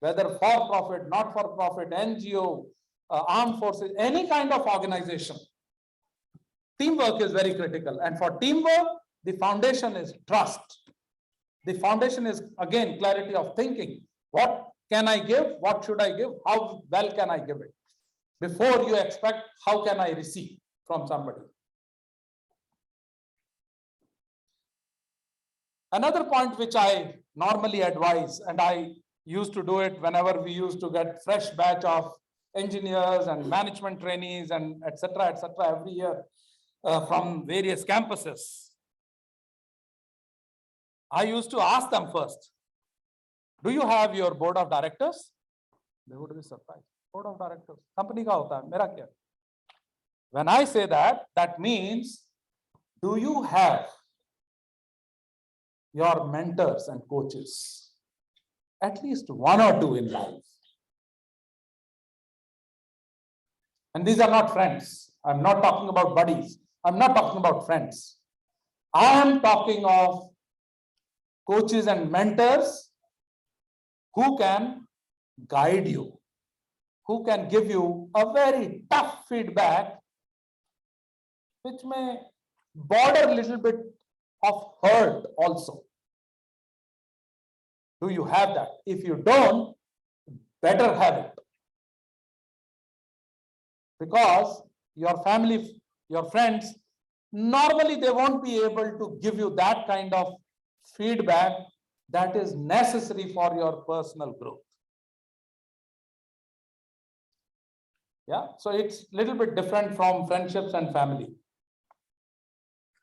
whether for-profit, not-for-profit, NGO, armed forces, any kind of organization, teamwork is very critical. And for teamwork, the foundation is trust. The foundation is, again, clarity of thinking. What can I give? What should I give? How well can I give it? Before you expect, how can I receive from somebody? Another point which I normally advise, and I used to do it whenever we used to get fresh batch of engineers and management trainees and etc. every year from various campuses. I used to ask them first, do you have your board of directors? They would be surprised. Board of directors, company ka hota hai, mera kya? When I say that, that means, do you have your mentors and coaches? At least one or two in life. And these are not friends. I'm not talking about buddies. I'm not talking about friends. I am talking of coaches and mentors who can guide you, who can give you a very tough feedback, which may border a little bit of hurt also. Do you have that? If you don't, better have it. Because your family, your friends, normally they won't be able to give you that kind of feedback that is necessary for your personal growth. Yeah, so it's a little bit different from friendships and family.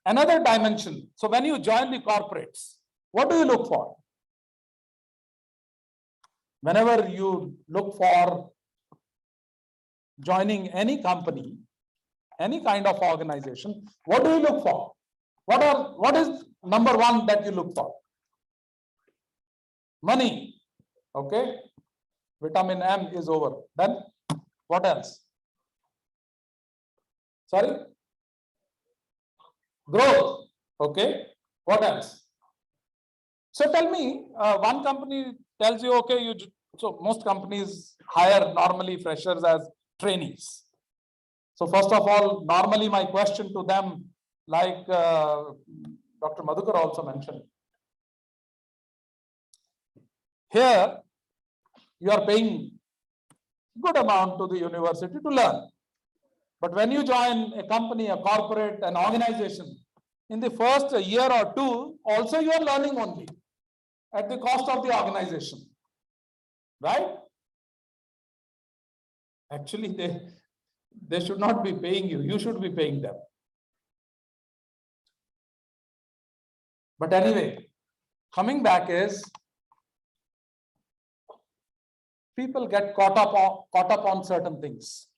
Another dimension. So when you join the corporates, what do you look for? Whenever you look for joining any company, any kind of organization, what do you look for? What is number one that you look for? Money. Okay. Vitamin M is over. Then what else? Sorry? Growth. Okay. What else? So tell me, one company tells you, okay, so most companies hire normally freshers as trainees. So first of all, normally my question to them, like Dr. Madhukar also mentioned, here you are paying good amount to the university to learn. But when you join a company, a corporate, an organization, in the first year or two, also you are learning only at the cost of the organization, right? Actually, they should not be paying you. You should be paying them. But anyway, coming back is, people get caught up on certain things.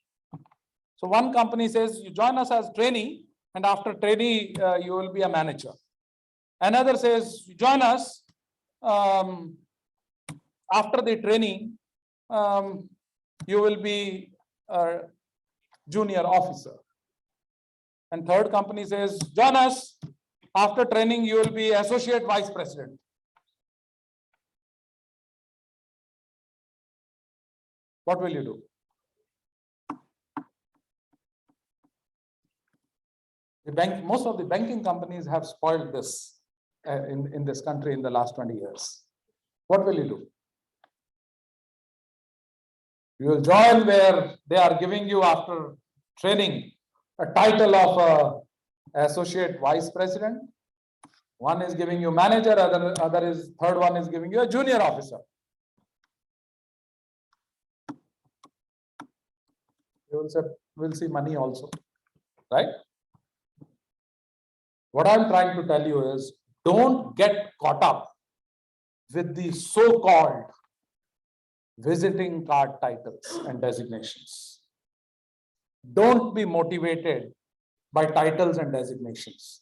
So one company says, you join us as trainee, and after trainee, you will be a manager. Another says, you join us, after the training, you will be junior officer. And third company says, join us. After training, you will be associate vice president. What will you do? Most of the banking companies have spoiled this in this country in the last 20 years. What will you do? You will join where they are giving you, after training, a title of associate vice president. One is giving you manager, third one is giving you a junior officer. You will say, we'll see money also, right? What I'm trying to tell you is, don't get caught up with the so-called visiting card titles and designations. Don't be motivated by titles and designations.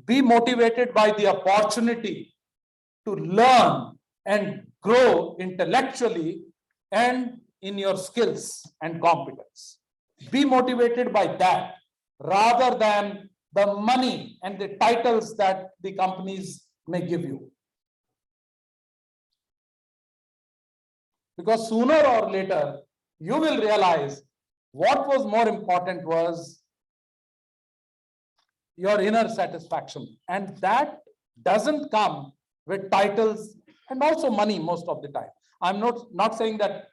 Be motivated by the opportunity to learn and grow intellectually and in your skills and competence. Be motivated by that rather than the money and the titles that the companies may give you. Because sooner or later, you will realize what was more important was your inner satisfaction. And that doesn't come with titles and also money most of the time. I'm not saying that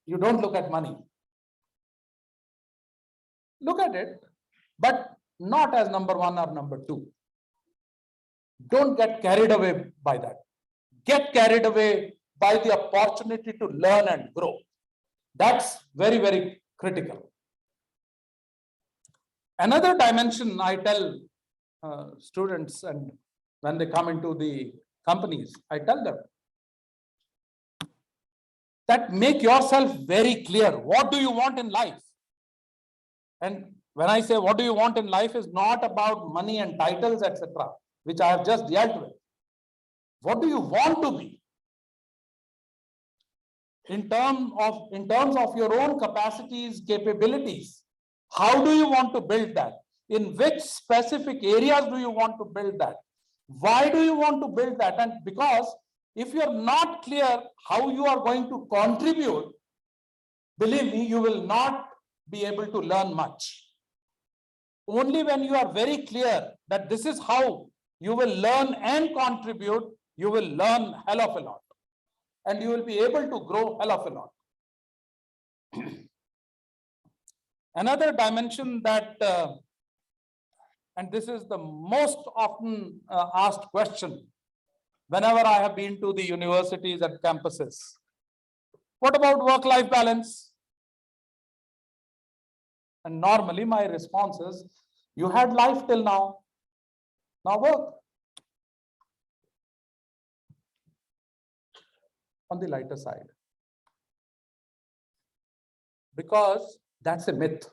you don't look at money. Look at it, but not as number one or number two. Don't get carried away by that. Get carried away by the opportunity to learn and grow. That's very, very critical. Another dimension I tell students, and when they come into the companies, I tell them that make yourself very clear. What do you want in life? And when I say what do you want in life, is not about money and titles, etc., which I have just dealt with. What do you want to be? In terms of your own capacities, capabilities, how do you want to build that? In which specific areas do you want to build that? Why do you want to build that? And because if you are not clear how you are going to contribute, believe me, you will not be able to learn much. Only when you are very clear that this is how you will learn and contribute, you will learn hell of a lot. And you will be able to grow hell of a lot. Another dimension that, and this is the most often asked question whenever I have been to the universities and campuses. What about work-life balance? And normally my response is, you had life till now, now work. On the lighter side. Because that's a myth.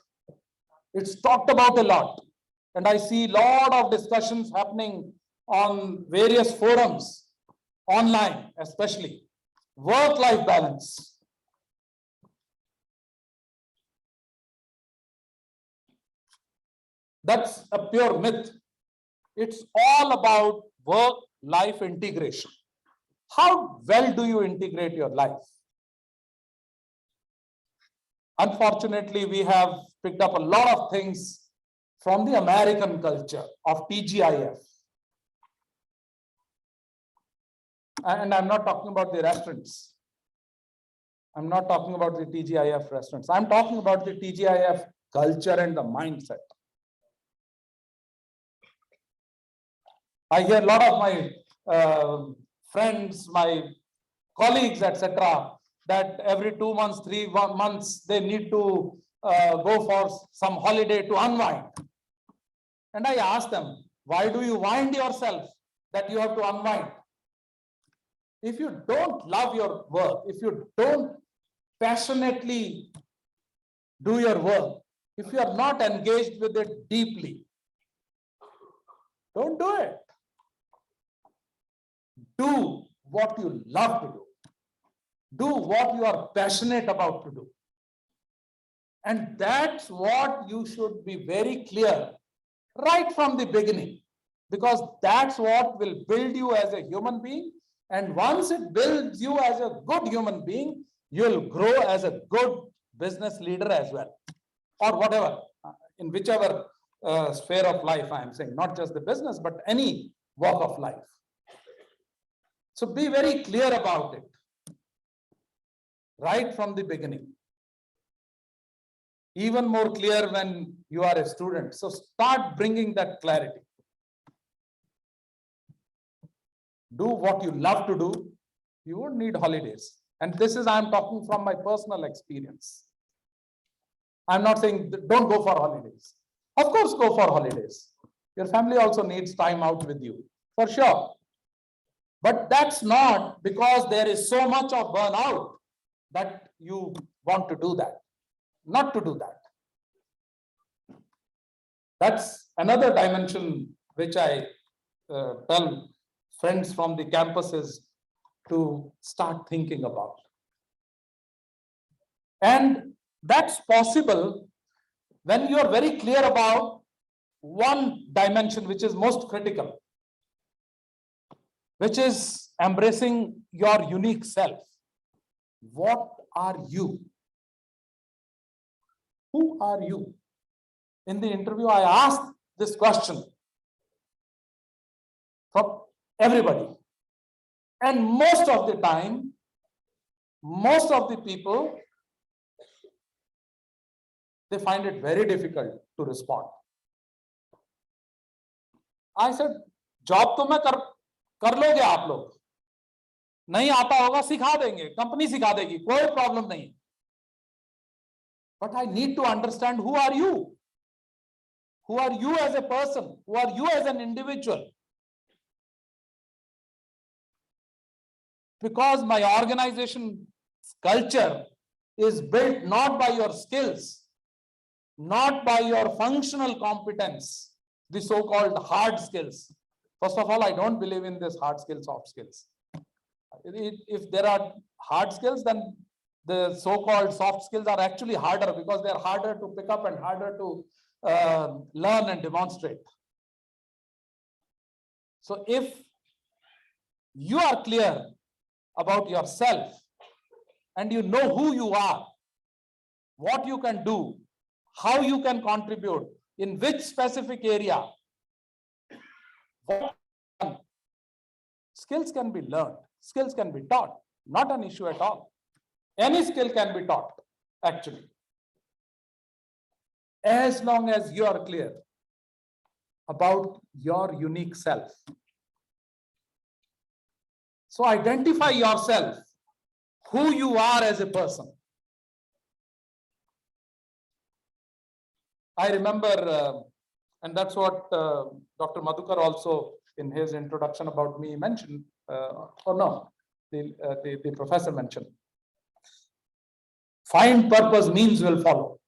It's talked about a lot. And I see a lot of discussions happening on various forums, online especially. Work-life balance. That's a pure myth. It's all about work-life integration. How well do you integrate your life? Unfortunately, we have picked up a lot of things from the American culture of TGIF. And I'm not talking about the restaurants. I'm not talking about the TGIF restaurants. I'm talking about the TGIF culture and the mindset. I hear a lot of my friends, my colleagues, etc., that every 2 months, 3 months, they need to go for some holiday to unwind. And I ask them, why do you wind yourself that you have to unwind? If you don't love your work, if you don't passionately do your work, if you are not engaged with it deeply, don't do it. Do what you love to do. Do what you are passionate about to do. And that's what you should be very clear right from the beginning, because that's what will build you as a human being. And once it builds you as a good human being, you'll grow as a good business leader as well, or whatever, in whichever sphere of life I am saying, not just the business, but any walk of life. So be very clear about it right from the beginning. Even more clear when you are a student. So start bringing that clarity. Do what you love to do. You won't need holidays. And this is, I'm talking from my personal experience. I'm not saying don't go for holidays. Of course, go for holidays. Your family also needs time out with you, for sure. But that's not because there is so much of burnout that you want to do that. Not to do that. That's another dimension which I tell friends from the campuses to start thinking about. And that's possible when you are very clear about one dimension which is most critical, which is embracing your unique self. What are you? Who are you? In the interview, I asked this question from everybody. And most of the time, most of the people, they find it very difficult to respond. I said, job to मैं कर लोगे आप लोग, नहीं आता होगा सिखा देंगे, कंपनी सिखा देगी, कोई प्रॉब्लम नहीं. But I need to understand, who are you? Who are you as a person? Who are you as an individual? Because my organization culture is built not by your skills, not by your functional competence, the so-called hard skills. First of all, I don't believe in this hard skills, soft skills. If there are hard skills, then the so-called soft skills are actually harder, because they are harder to pick up and harder to learn and demonstrate. So if you are clear about yourself and you know who you are, what you can do, how you can contribute, in which specific area, skills can be learned, skills can be taught, not an issue at all. Any skill can be taught, actually, as long as you are clear about your unique self. So identify yourself, who you are as a person. I remember, and that's what Dr. Madhukar also in his introduction about me mentioned, or no, the professor mentioned. Find purpose, means will follow.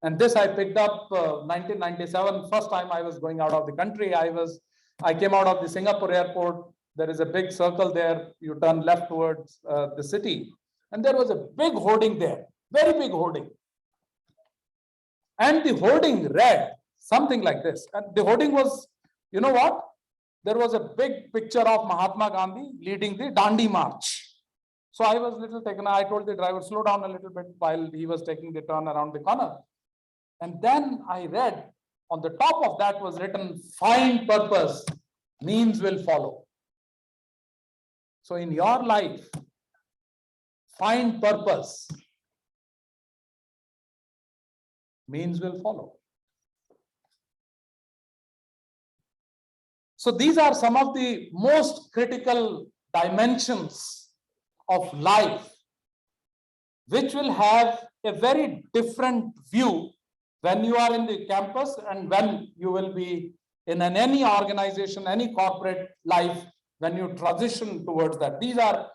And this I picked up 1997, first time I was going out of the country. I came out of the Singapore airport. There is a big circle there. You turn left towards the city. And there was a big hoarding there, very big hoarding. And the hoarding read something like this. And the hoarding was, you know what? There was a big picture of Mahatma Gandhi leading the Dandi March. So I was a little taken. I told the driver, slow down a little bit while he was taking the turn around the corner. And then I read, on the top of that was written, find purpose, means will follow. So in your life, find purpose, means will follow. So these are some of the most critical dimensions of life, which will have a very different view when you are in the campus and when you will be in any organization, any corporate life, when you transition towards that. These are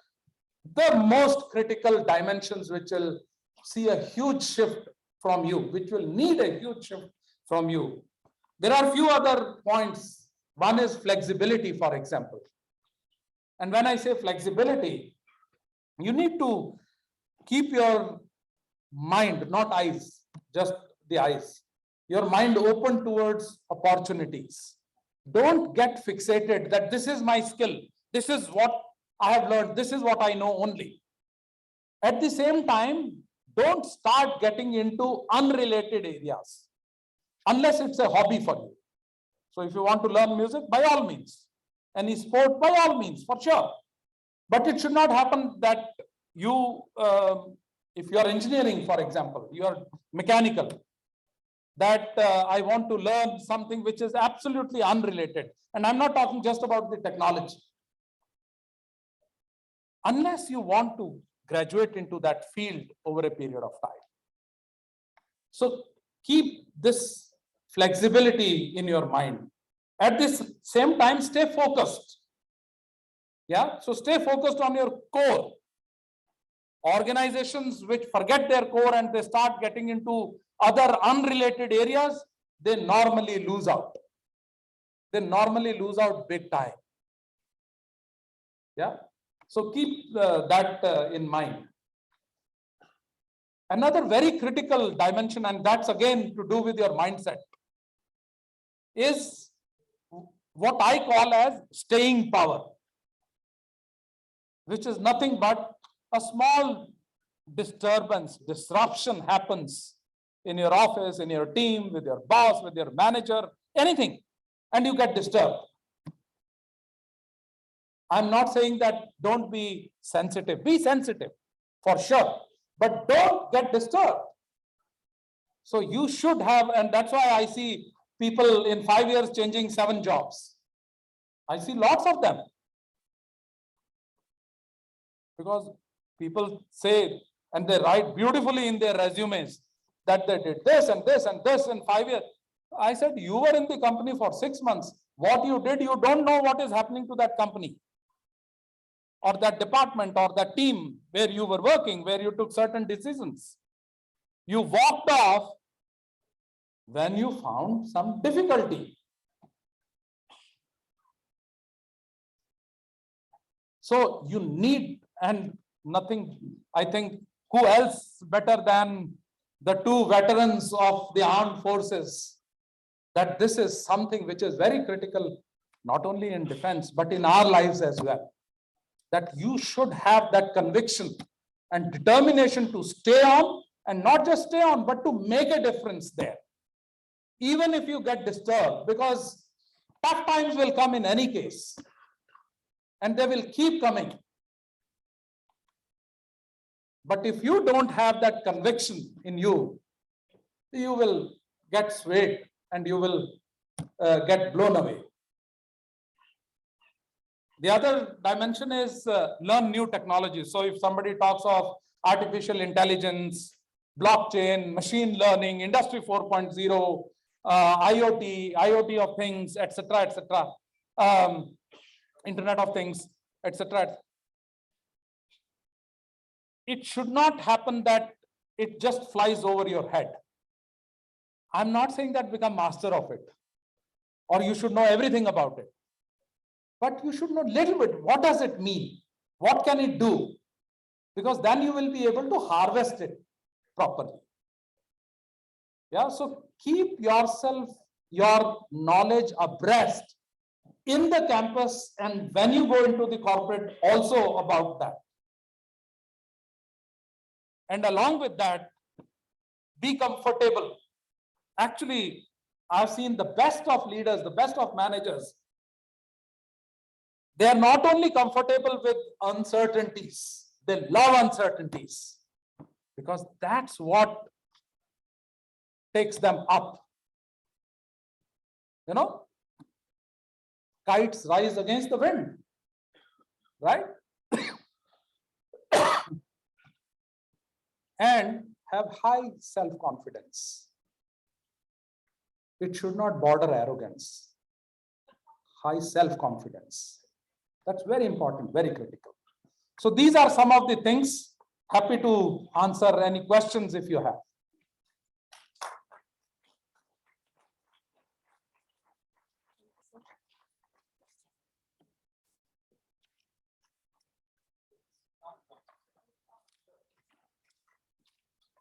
the most critical dimensions which will see a huge shift from you, which will need a huge shift from you. There are a few other points. One is flexibility, for example. And when I say flexibility, you need to keep your mind, not eyes, just the eyes. Your mind open towards opportunities. Don't get fixated that this is my skill. This is what I have learned. This is what I know only. At the same time, don't start getting into unrelated areas unless it's a hobby for you. So if you want to learn music, by all means. Any sport, by all means, for sure. But it should not happen that you, if you are engineering, for example, you are mechanical, that I want to learn something which is absolutely unrelated. And I'm not talking just about the technology. Unless you want to graduate into that field over a period of time. So keep this flexibility in your mind. At this same time, stay focused. Yeah, so stay focused on your core. Organizations which forget their core and they start getting into other unrelated areas, they normally lose out. They normally lose out big time. Yeah, so keep that in mind. Another very critical dimension, and that's again to do with your mindset, is what I call as staying power, which is nothing but a small disturbance, disruption happens in your office, in your team, with your boss, with your manager, anything, and you get disturbed. I'm not saying that don't be sensitive for sure, but don't get disturbed. So you should have, and that's why I see people in 5 years changing 7 jobs. I see lots of them. Because people say, and they write beautifully in their resumes, that they did this and this and this in 5 years. I said, you were in the company for 6 months. What you did, you don't know what is happening to that company or that department or that team where you were working, where you took certain decisions. You walked off when you found some difficulty. So you need, and nothing, I think, who else better than the 2 veterans of the armed forces, that this is something which is very critical, not only in defense, but in our lives as well. That you should have that conviction and determination to stay on, and not just stay on, but to make a difference there. Even if you get disturbed, because tough times will come in any case, and they will keep coming. But if you don't have that conviction in you, you will get swayed and you will get blown away. The other dimension is learn new technologies. So if somebody talks of artificial intelligence, blockchain, machine learning, industry 4.0, IoT of things, etc., Internet of Things, etc. It should not happen that it just flies over your head. I'm not saying that become master of it, or you should know everything about it. But you should know a little bit. What does it mean? What can it do? Because then you will be able to harvest it properly. Yeah, so keep yourself, your knowledge abreast in the campus, and when you go into the corporate, also about that. And along with that, be comfortable. Actually, I've seen the best of leaders, the best of managers. They are not only comfortable with uncertainties, they love uncertainties, because that's what takes them up. You know, kites rise against the wind, right? And have high self-confidence. It should not border arrogance. High self-confidence. That's very important, very critical. So these are some of the things. Happy to answer any questions if you have.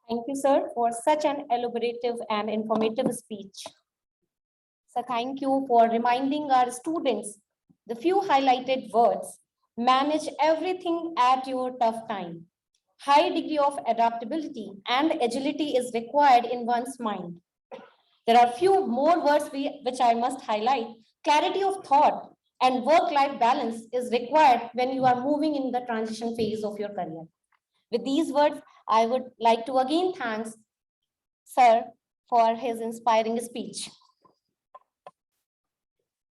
Thank you, sir, for such an elaborative and informative speech. So thank you for reminding our students the few highlighted words. Manage everything at your tough time. High degree of adaptability and agility is required in one's mind. There are few more words which I must highlight. Clarity of thought and work-life balance is required when you are moving in the transition phase of your career. With these words, I would like to again thank Sir for his inspiring speech.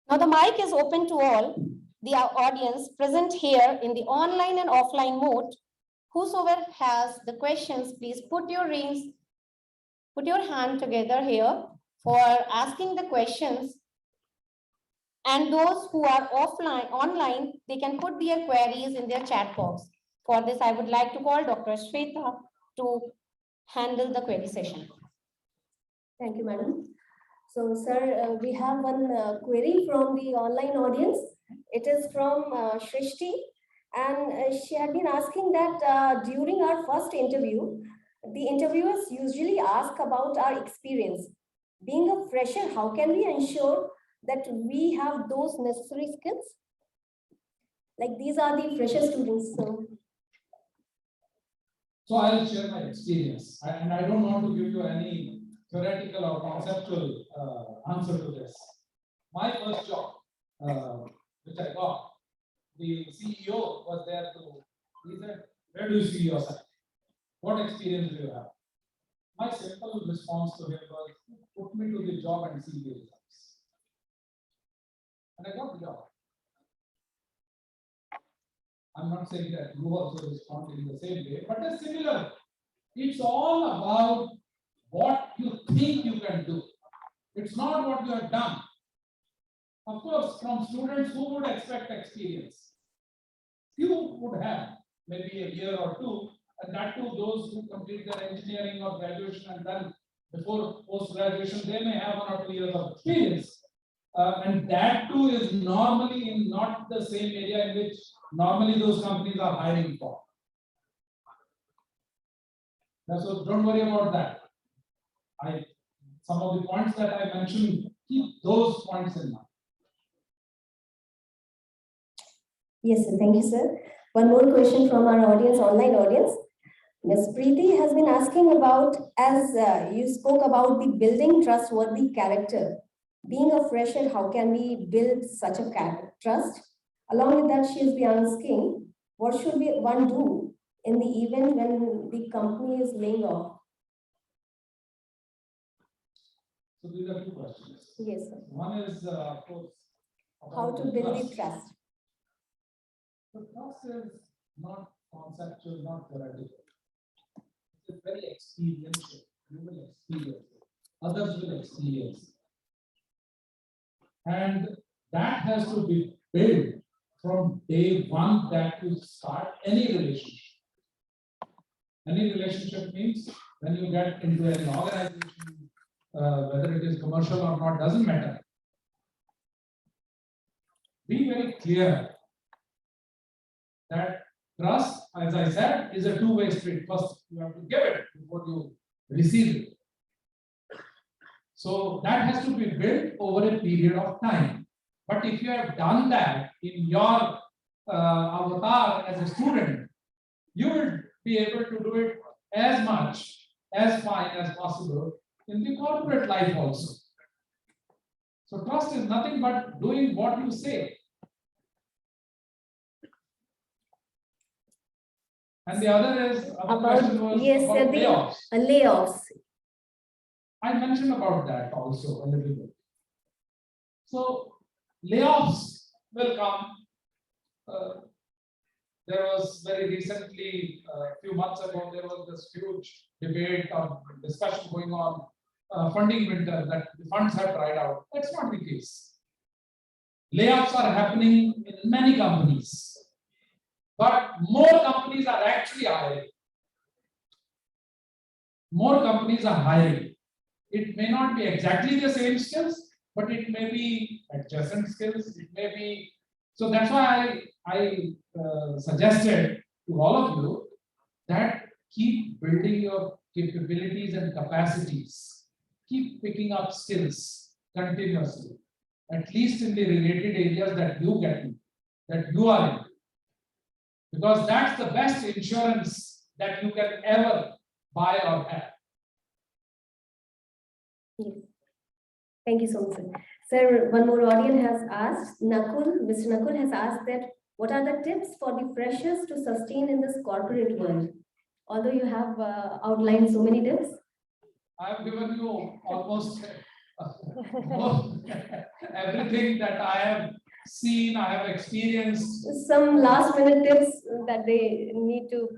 Now the mic is open to all the audience present here in the online and offline mode. Whosoever has the questions, please put your hand together here for asking the questions. And those who are online, they can put their queries in their chat box. For this, I would like to call Dr. Shweta to handle the query session.
Thank you, madam. So, sir, we have one query from the online audience. It is from Shrishti, and she had been asking that during our first interview, the interviewers usually ask about our experience. Being a fresher, how can we ensure that we have those necessary skills? Like these are the fresher students.
So I'll share my experience, and I don't want to give you any theoretical or conceptual answer to this. My first job, which I got, the CEO was there he said, where do you see yourself? What experience do you have? My simple response to him was, put me to the job and see the results. And I got the job. I'm not saying that you also respond in the same way, but a similar. It's all about what you think you can do. It's not what you have done. Of course, from students who would expect experience, few would have maybe a year or two, and that too those who complete their engineering or graduation and then before post-graduation, they may have 1 or 2 years of experience. And that too is normally in not the same area in which normally those companies are hiring for. So don't worry about that. Some of the points that I mentioned, keep those points in mind.
Yes, sir. Thank you, sir. One more question from our audience, online audience. Ms. Preeti has been asking about, as you spoke about the building trustworthy character. Being a fresher, how can we build such a trust? Along with that, she has been asking, what should one do in the event when the company is laying off?
So these are two questions.
Yes, sir.
One is, of course,
How to build the trust?
The trust is not conceptual, not theoretical. It's very experiential. You will experience it. Others will experience it. And that has to be built from day one that you start any relationship. Any relationship means when you get into an organization, whether it is commercial or not, doesn't matter. Be very clear that trust, as I said, is a two-way street. First, you have to give it before you receive it. So that has to be built over a period of time. But if you have done that in your avatar as a student, you will be able to do it as much, as fine as possible in the corporate life also. So trust is nothing but doing what you say. And the other is question was
yes,
about
the
layoffs.
Layoffs.
I mentioned about that also a little bit. So layoffs will come. There was very recently, a few months ago, there was this huge debate or discussion going on, funding winter, that the funds have dried out. That's not the case. Layoffs are happening in many companies, but more companies are actually hiring. More companies are hiring. It may not be exactly the same skills, but it may be adjacent skills. It may be. So that's why I suggested to all of you that keep building your capabilities and capacities. Keep picking up skills continuously, at least in the related areas that you get in, that you are in. Because that's the best insurance that you can ever buy or have.
Yes. Thank you so much, sir. Sir, one more audience has asked, Mr. Nakul has asked that what are the tips for the freshers to sustain in this corporate world? Although you have outlined so many tips.
I have given you almost everything that I have seen, I have experienced.
Some last minute tips that they need to.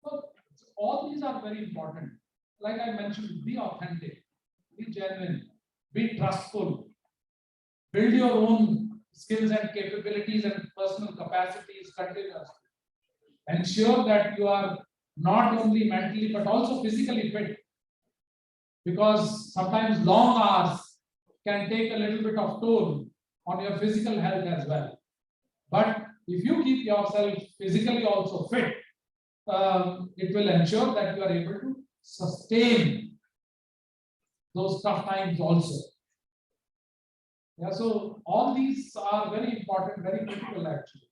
Well, all these are very important. Like I mentioned, be authentic, be genuine, be trustful, build your own skills and capabilities and personal capacities continuously. Ensure that you are not only mentally but also physically fit. Because sometimes long hours can take a little bit of toll on your physical health as well. But if you keep yourself physically also fit, it will ensure that you are able to sustain those tough times also. Yeah, so all these are very important, very critical actually.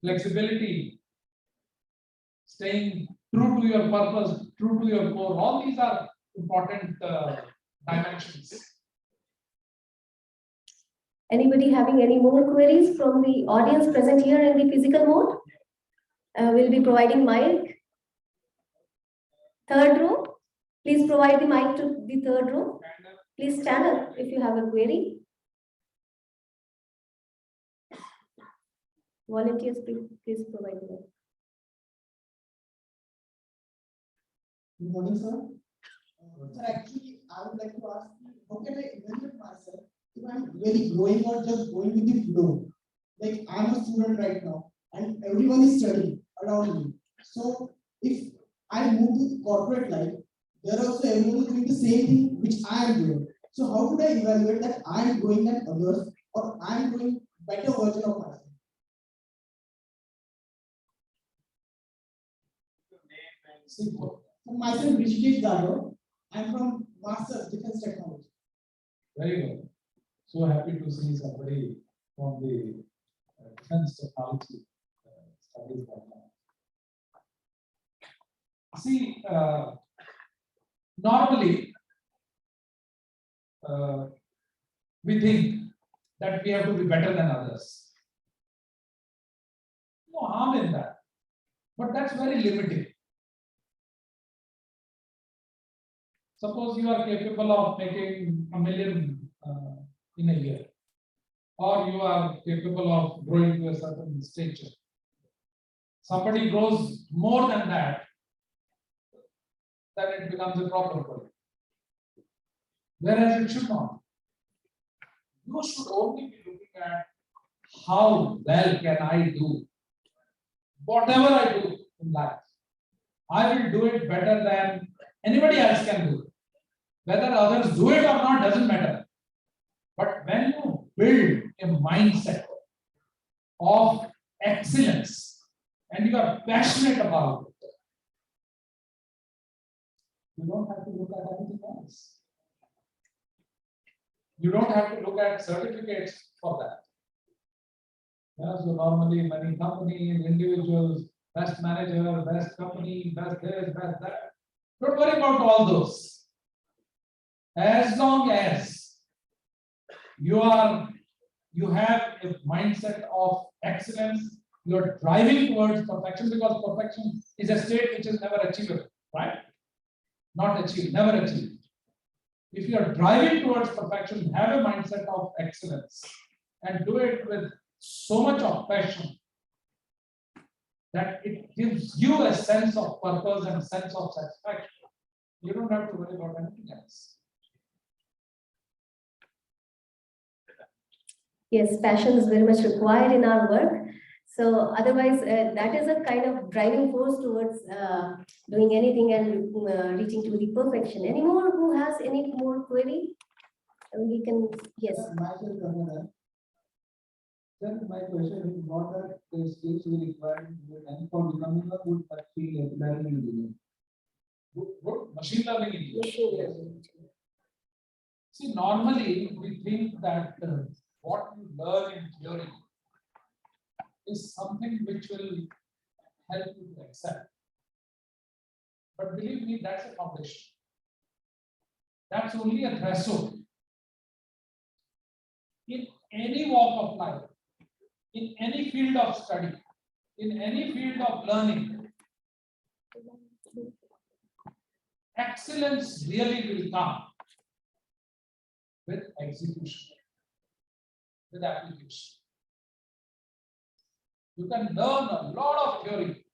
Flexibility, staying true to your purpose, true to your core, all these are important dimensions.
Anybody having any more queries from the audience present here in the physical mode? We'll be providing mic. Third row, please provide the mic to the third row. Please stand up if you have a query. Volunteers, please provide the mic.
Good morning, sir. Sir, actually, I would like to ask you, how can I evaluate myself if I'm really growing or just going with the flow? Like, I'm a student right now, and everyone is studying around me. So, if I move to corporate life, there also everyone is doing the same thing which I am doing. So, how could I evaluate that I am growing than others, or I am doing better version of myself?
Simple.
So, myself, Rishikesh Garo. I'm from Masters Defense Technology.
Very good. So happy to see somebody from the defense technology studies right now. See, normally we think that we have to be better than others. No harm in that, but that's very limiting. Suppose you are capable of making 1 million in a year, or you are capable of growing to a certain stature. Somebody grows more than that, then it becomes a problem for you. Whereas it should not. You should only be looking at how well can I do whatever I do in life. I will do it better than anybody else can do it. Whether others do it or not doesn't matter. But when you build a mindset of excellence and you are passionate about it, you don't have to look at anything else. You don't have to look at certificates for that. Yeah, so normally many companies, individuals, best manager, best company, best this, best that. Don't worry about all those. As long as you have a mindset of excellence, you are driving towards perfection, because perfection is a state which is never achievable, right? Not achieved, never achieved. If you are driving towards perfection, have a mindset of excellence and do it with so much of passion that it gives you a sense of purpose and sense of satisfaction. You don't have to worry about anything else.
Yes, passion is very much required in our work. So otherwise, that is a kind of driving force towards doing anything and reaching to the perfection. Any more who has any more query? We can, yes.
Myself, Karnataka. Sir, my question is what are the skills we require and for becoming a good field engineer?
Good machine learning English.
Machine learning.
See, normally we think that what you learn in theory is something which will help you to excel. But believe me, that's a foundation. That's only a threshold. In any walk of life, in any field of study, in any field of learning, excellence really will come with execution, with application. You can learn a lot of theory,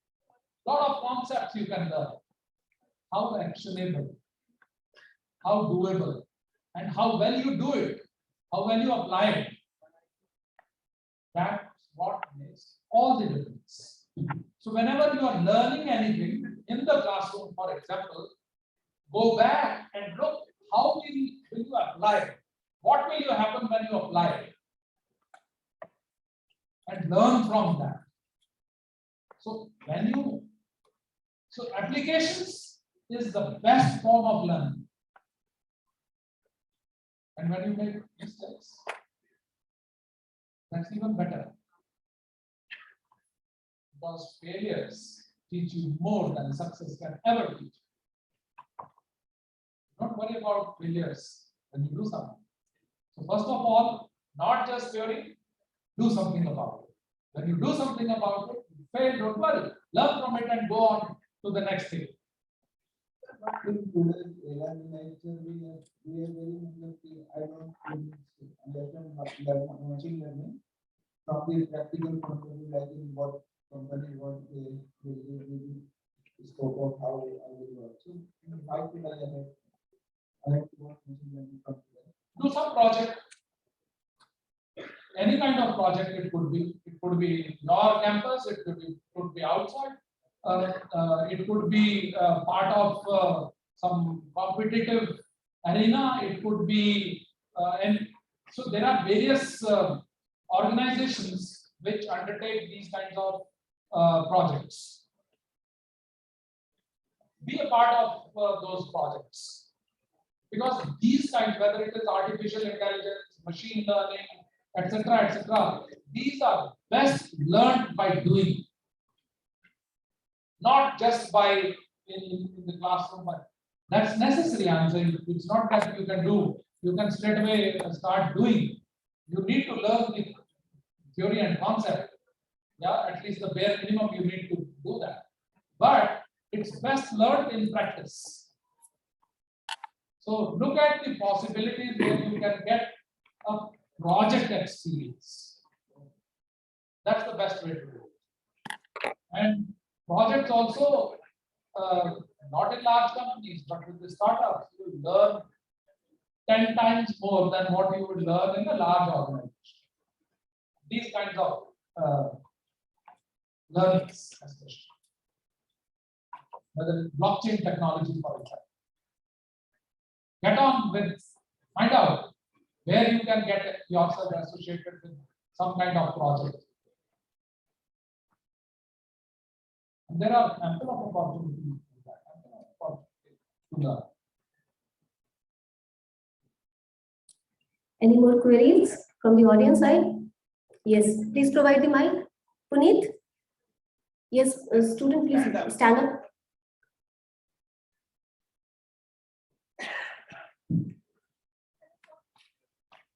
lot of concepts you can learn. How actionable, how doable, and how well you do it, how well you apply it. That's what makes all the difference. So whenever you are learning anything in the classroom, for example, go back and look how will you apply it? What will you happen when you apply it? And learn from that. So applications is the best form of learning. And when you make mistakes, that's even better. Because failures teach you more than success can ever teach. Don't worry about failures when you do something. So first of all, not just theory, do something about it. When you do something about it, you fail, don't worry. Learn from it and go on to the next thing.
Machine learning from the practical point of view, like in what company, what the scope of how I will work. So, how could I have to work machine learning from there?
Do some project. Any kind of project it could be. It could be in your campus, it could be outside. It could be part of some competitive arena. It could be, and so there are various organizations which undertake these kinds of projects. Be a part of those projects, because these kinds, whether it is artificial intelligence, machine learning, etc., these are best learned by doing, not just by in the classroom. But that's necessary. I'm saying it's not that you can straight away start doing. You need to learn the theory and concept. Yeah, at least the bare minimum you need to do that. But it's best learned in practice. So look at the possibilities where you can get a project experience. That's the best way to do it. And projects also, not in large companies, but with the startups, you will learn 10 times more than what you would learn in a large organization. These kinds of learnings, especially. Whether it's blockchain technology, for example. Get on with, find out where you can get yourself associated with some kind of project. And there are ample of opportunities to that, ample of opportunities to learn.
Any more queries from the audience side? Yes, please provide the mic. Puneet? Yes, student, please stand up.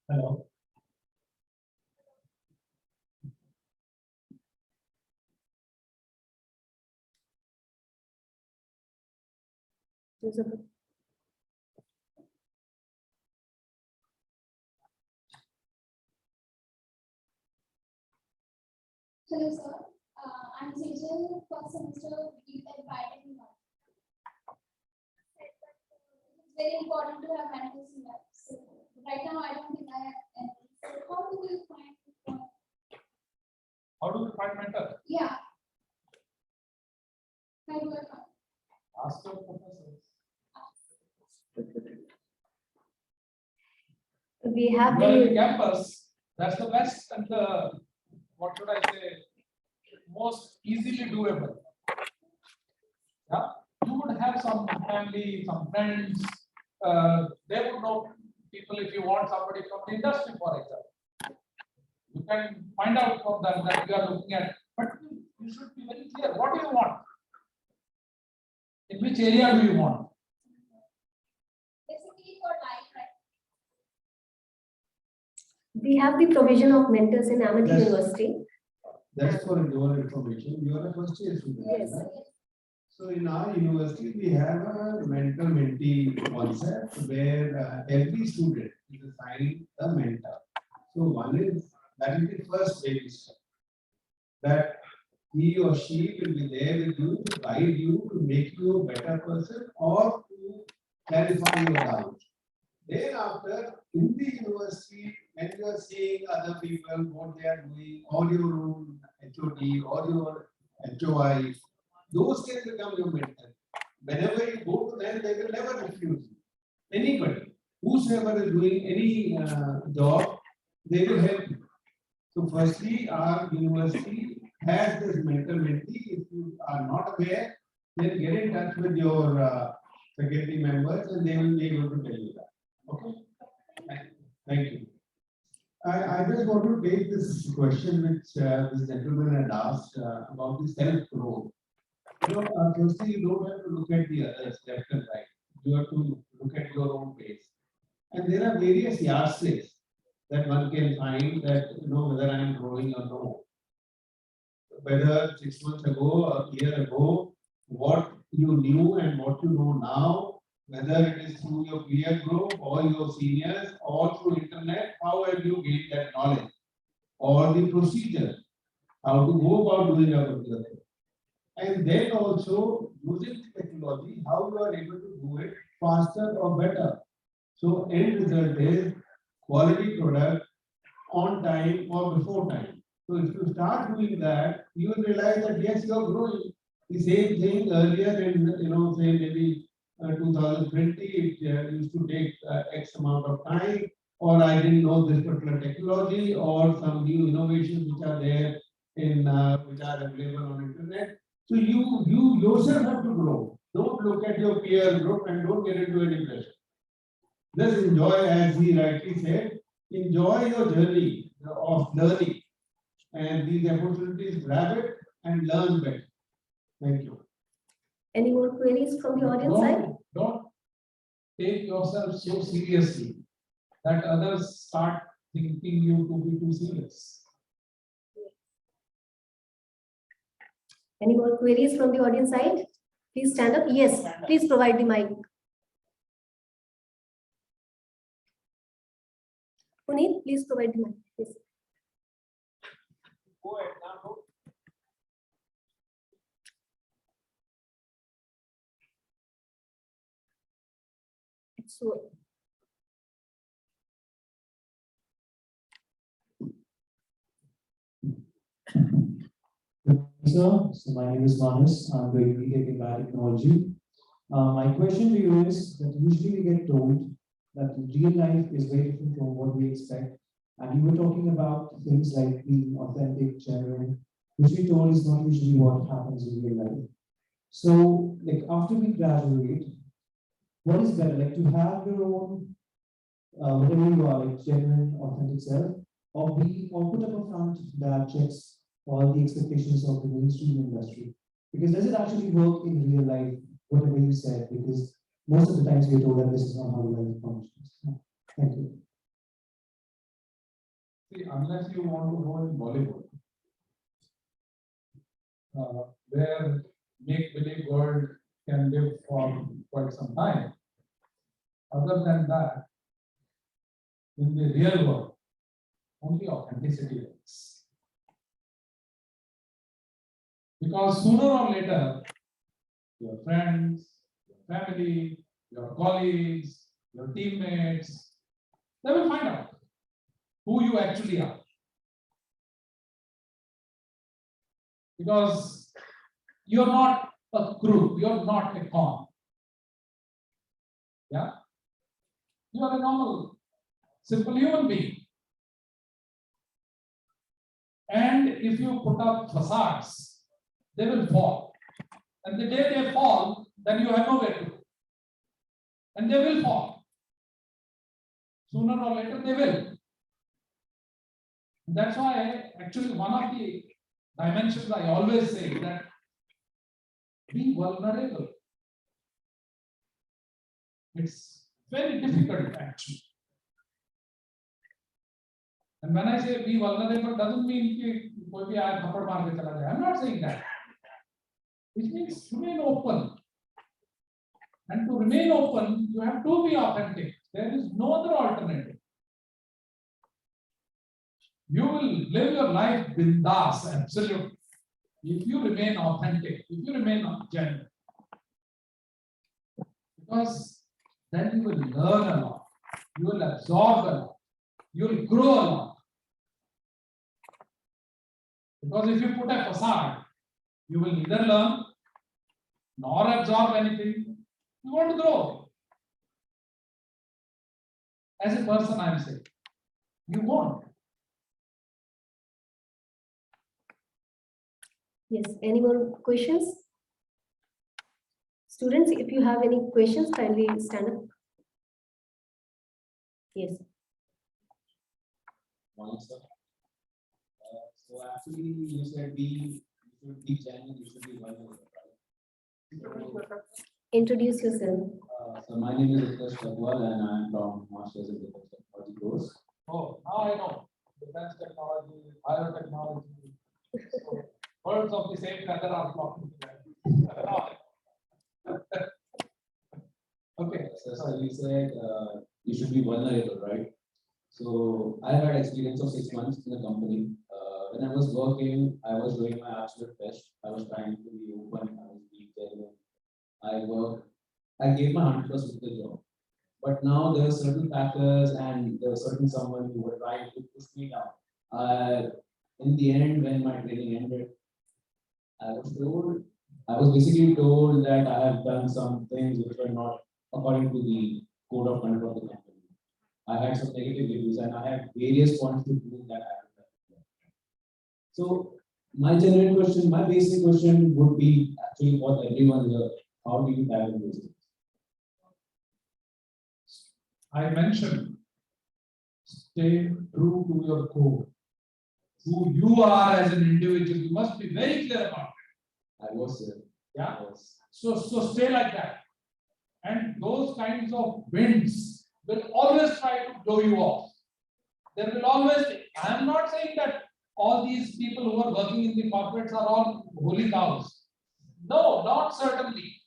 Hello.
Hello, sir. I'm Sejal, first semester B.Tech Biotechnology. It's very important to have mentors in that. So right now, I don't think I have any. So how do we find?
How do we find mentor?
Yeah. How do I find?
Ask your professors.
We have
You are in
the
campus. That's the best and the, what should I say, most easily doable. Yeah, you would have some family, some friends. They would know people if you want somebody from the industry, for example. You can find out from them that you are looking at, but you should be very clear. What do you want? In which area do you want?
Basically for life, right?
We have the provision of mentors in Amity
Yes.
University.
That's for your information. You are a first year student.
Yes.
right? So in our university, we have a mentor mentee concept where every student is assigned a mentor. So one is, that is the first baby step. That he or she will be there with you to guide you to make you a better person or to clarify your doubts. Then after, in the university, when you are seeing other people, what they are doing, or your own HOD, or your HOI, those can become your mentor. Whenever you go to them, they will never refuse you. Anybody, whosoever is doing any job, they will help you. So firstly, our university has this mentor mentee. If you are not aware, then get in touch with your faculty members and they will be able to tell you that. Okay? Thank you. I just want to take this question which this gentleman had asked about the self-growth. You know, firstly, you don't have to look at the others left and right. You have to look at your own pace. And there are various yardsticks that one can find that, you know, whether I am growing or no. Whether 6 months ago, a year ago, what you knew and what you know now, whether it is through your peer group or your seniors or through internet, how have you gained that knowledge? Or the procedure, how to go about doing a particular thing. And then also using technology, how you are able to do it faster or better. So end result is quality product on time or before time. So if you start doing that, you will realize that yes, you are growing. The same thing earlier in, you know, say maybe 2020, it used to take X amount of time, or I didn't know this particular technology, or some new innovations which are there in which are available on internet. So you yourself have to grow. Don't look at your peer group and don't get into any pressure. Just enjoy, as he rightly said, enjoy your journey of learning, and these opportunities, grab it and learn better. Thank you.
Any more queries from the audience side?
Don't take yourself so seriously that others start thinking you to be too serious.
Any more queries from the audience side? Please stand up. Yes, please provide the mic. Puneet, please provide the mic. Yes.
Go ahead now.
So,
Sir, so my name is Manas. I'm doing BTech in biotechnology. My question to you is that usually we get told that real life is very different from what we expect. And you were talking about things like being authentic, genuine, which we told is not usually what happens in real life. So, like after we graduate, what is better, like to have your own, whatever you are, like genuine, authentic self, or put up a front that checks all the expectations of the mainstream industry? Because does it actually work in real life, whatever you said? Because most of the times we're told that this is not how life functions. Thank you.
See, unless you want to go in Bollywood, where make-believe world can live for quite some time. Other than that, in the real world, only authenticity works. Because sooner or later, your friends, your family, your colleagues, your teammates, they will find out who you actually are. Because you're not a crew, you're not a con. Yeah? You are a normal, simple human being. And if you put up facades, they will fall. And the day they fall, then you have nowhere to go. And they will fall. Sooner or later, they will. That's why, actually, one of the dimensions I always say that be vulnerable. It's very difficult, actually. And when I say be vulnerable, doesn't mean कि कोई भी आए थप्पड़ मार के चला जाए. I'm not saying that. It means remain open. And to remain open, you have to be authentic. There is no other alternative. You will live your life bindas, absolutely. If you remain authentic, if you remain genuine. Because then you will learn a lot. You will absorb a lot. You will grow a lot. Because if you put a facade, you will neither learn nor absorb anything. You won't grow. As a person, I'm saying, you won't.
Yes, any more questions? Students, if you have any questions, kindly stand up. Yes.
Morning, sir. So actually, you said you should be genuine, you should be vulnerable, right?
Introduce yourself.
So my name is Utkarsh Chagwal and I am from Masters in Defense Technology course.
Oh, now I know. Defense technology, biotechnology. So, birds of the same feather are flocking together. Okay.
So you said you should be vulnerable, right? So I had experience of 6 months in a company. When I was working, I was doing my absolute best. I was trying to be open, I was being genuine. I gave my 100% to the job. But now there are certain factors and there was certain someone who were trying to push me down. In the end, when my training ended, I was basically told that I have done some things which were not according to the code of conduct of the company. I had some negative reviews and I had various points to prove that I have done. So my genuine question, my basic question would be actually what everyone here, how do you tackle those things?
I mentioned, stay true to your core. Who you are as an individual, you must be very clear about it.
I was there.
Yeah.
I was.
So stay like that. And those kinds of winds will always try to blow you off. There will always, I am not saying that all these people who are working in the corporates are all holy cows. No, not certainly.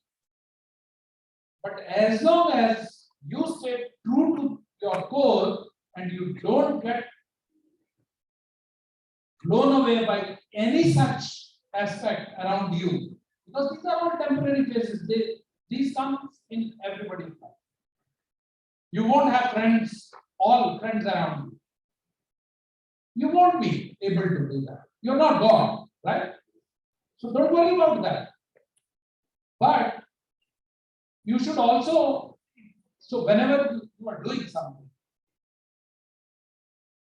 But as long as you stay true to your core and you don't get blown away by any such aspect around you, because these are all temporary phases. These come in everybody's life. You won't have friends, all friends around you. You won't be able to do that. You're not God, right? So don't worry about that. But you should also, so whenever you are doing something,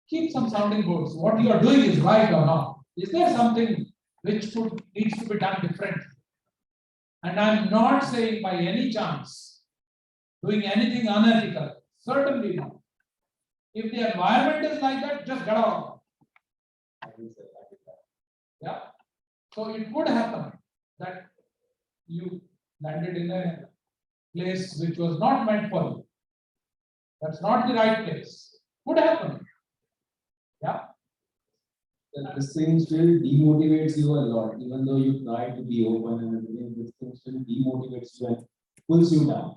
keep some sounding boards. What you are doing is right or not. Is there something which needs to be done differently? And I'm not saying by any chance doing anything unethical. Certainly not. If the environment is like that, just get out. Yeah. So it could happen that you landed in a place which was not meant for you. That's not the right place. Could happen. Yeah.
This thing still demotivates you a lot, even though you try to be open and everything, this thing still demotivates you and pulls you down.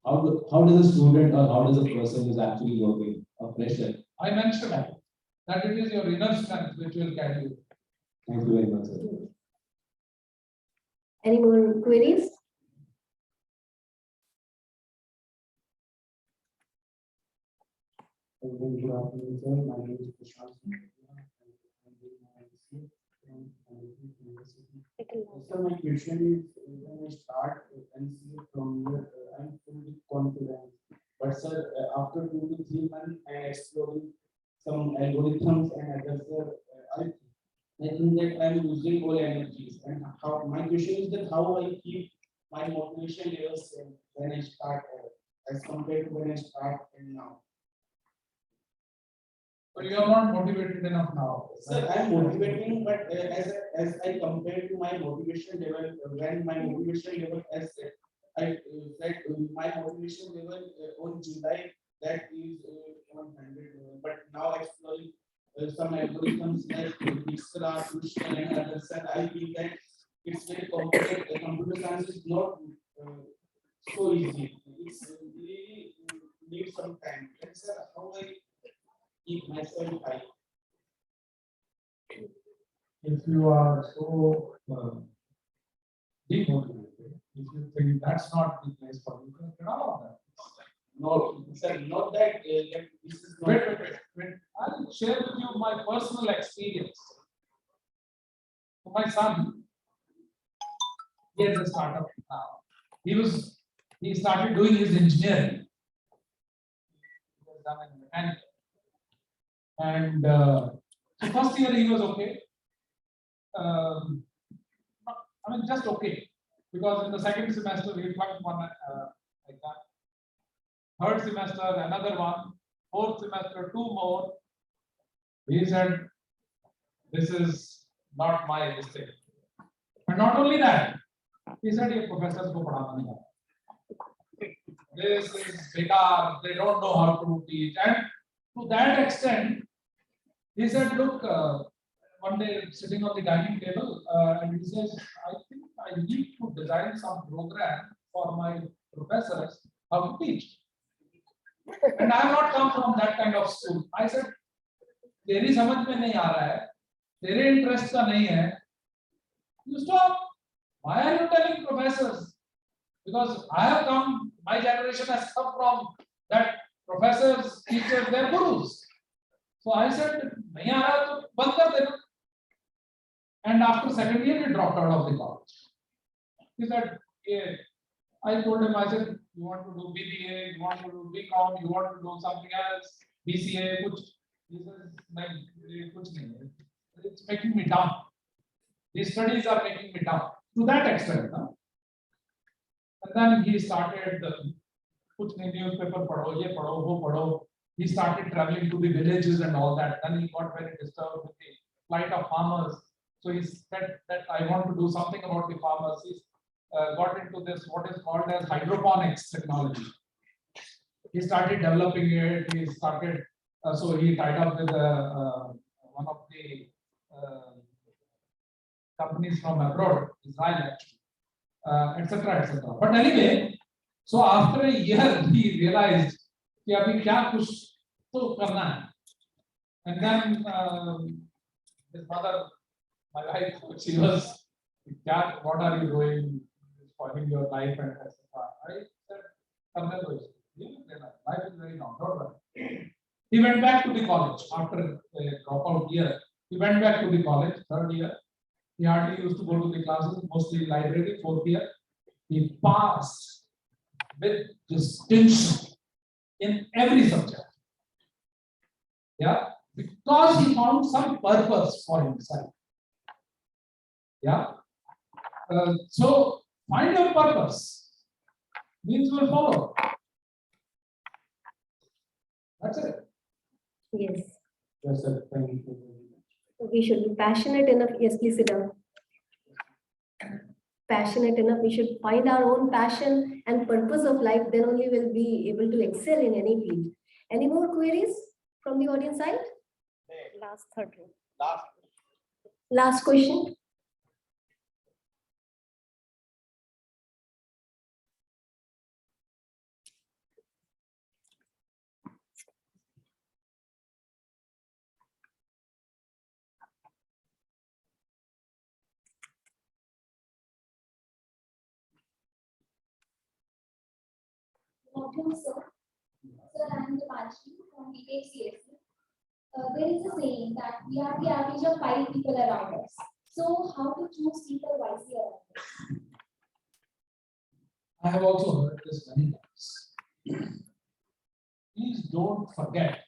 How does a student or how does a person who is actually working a pressure?
I mentioned that it is your inner strength which will carry you.
Thank you very much, sir.
Any more queries?
Good afternoon, sir. My name is Prashant. So my question is, when I start NCA from here, I'm fully confident. But sir, after 2 to 3 months, I'm exploring some algorithms and others. I think that I'm losing all energies. And how my question is that how I keep
my motivation levels when I start as compared to when I start and now.
So you are not motivated enough now.
Sir, I am motivating, but as I compare to my motivation level, when my motivation level as I said, my motivation level on July, that is 100 level, but now exploring some algorithms like Dijkstra, Krishna and others, and I feel that it's very complicated. Computer science is not so easy. It's really need some time. And sir, how I keep myself high?
If you are so demotivated, if you think that's not the place for you, then get out of that.
No, sir, not that, that this is not.
Wait. I'll share with you my personal experience. So my son, he has a startup now. He started doing his engineering. He was done in mechanical. And so first year he was okay. I mean, just okay. Because in the second semester we plugged one exam. Third semester, another one. Fourth semester, 2 more. He said, this is not my mistake. And not only that, he said, "Ye professors ko padhana nahi aata. This is bekar, they don't know how to teach." And to that extent, he said, look, one day sitting on the dining table, and he says, I think I need to design some program for my professors how to teach. And I have not come from that kind of school. I said, तेरी समझ में नहीं आ रहा है, तेरे interest का नहीं है, you stop. Why are you telling professors? Because I have come, my generation has come from that professors, teachers, their gurus. So I said, nahi aa raha to band kar dena. And after second year, he dropped out of the college. He said, yeah. I told him, I said, you want to do BBA, you want to do BCom, you want to do something else, BCA, kuch. He says, nahi, kuch nahi hai. It's making me down. These studies are making me down. To that extent. Huh? And then he started, kuch nahi, newspaper padho, ye padho, wo padho. He started traveling to the villages and all that. Then he got very disturbed with the plight of farmers. So he said that I want to do something about the farmers. He got into this, what is called as hydroponics technology. He started developing it. He started, so he tied up with one of the companies from abroad, Israel actually, etc., etc. But anyway, so after a year, he realized कि अभी क्या कुछ तो करना है. And then his mother, my wife, she was, what are you doing? Spoiling your life and etc. I said, करने दो इसको. Life is very long, don't worry. He went back to the college after a dropout year. He went back to the college, third year. He hardly used to go to the classes, mostly library, fourth year. He passed with distinction in every subject. Yeah, because he found some purpose for himself. Yeah. So find your purpose. Means will follow. That's it.
Yes.
Yes, sir. Thank you.
We should be passionate enough. Yes, please sit down. Passionate enough. We should find our own passion and purpose of life. Then only we'll be able to excel in any field. Any more queries from the audience side?
Last third row.
Last question.
Welcome, sir. Sir, I am Dipanshi from BTech. There is a saying that we are the average of 5 people around us. So, how to choose people wisely around us?
I have also heard this many times. Please don't forget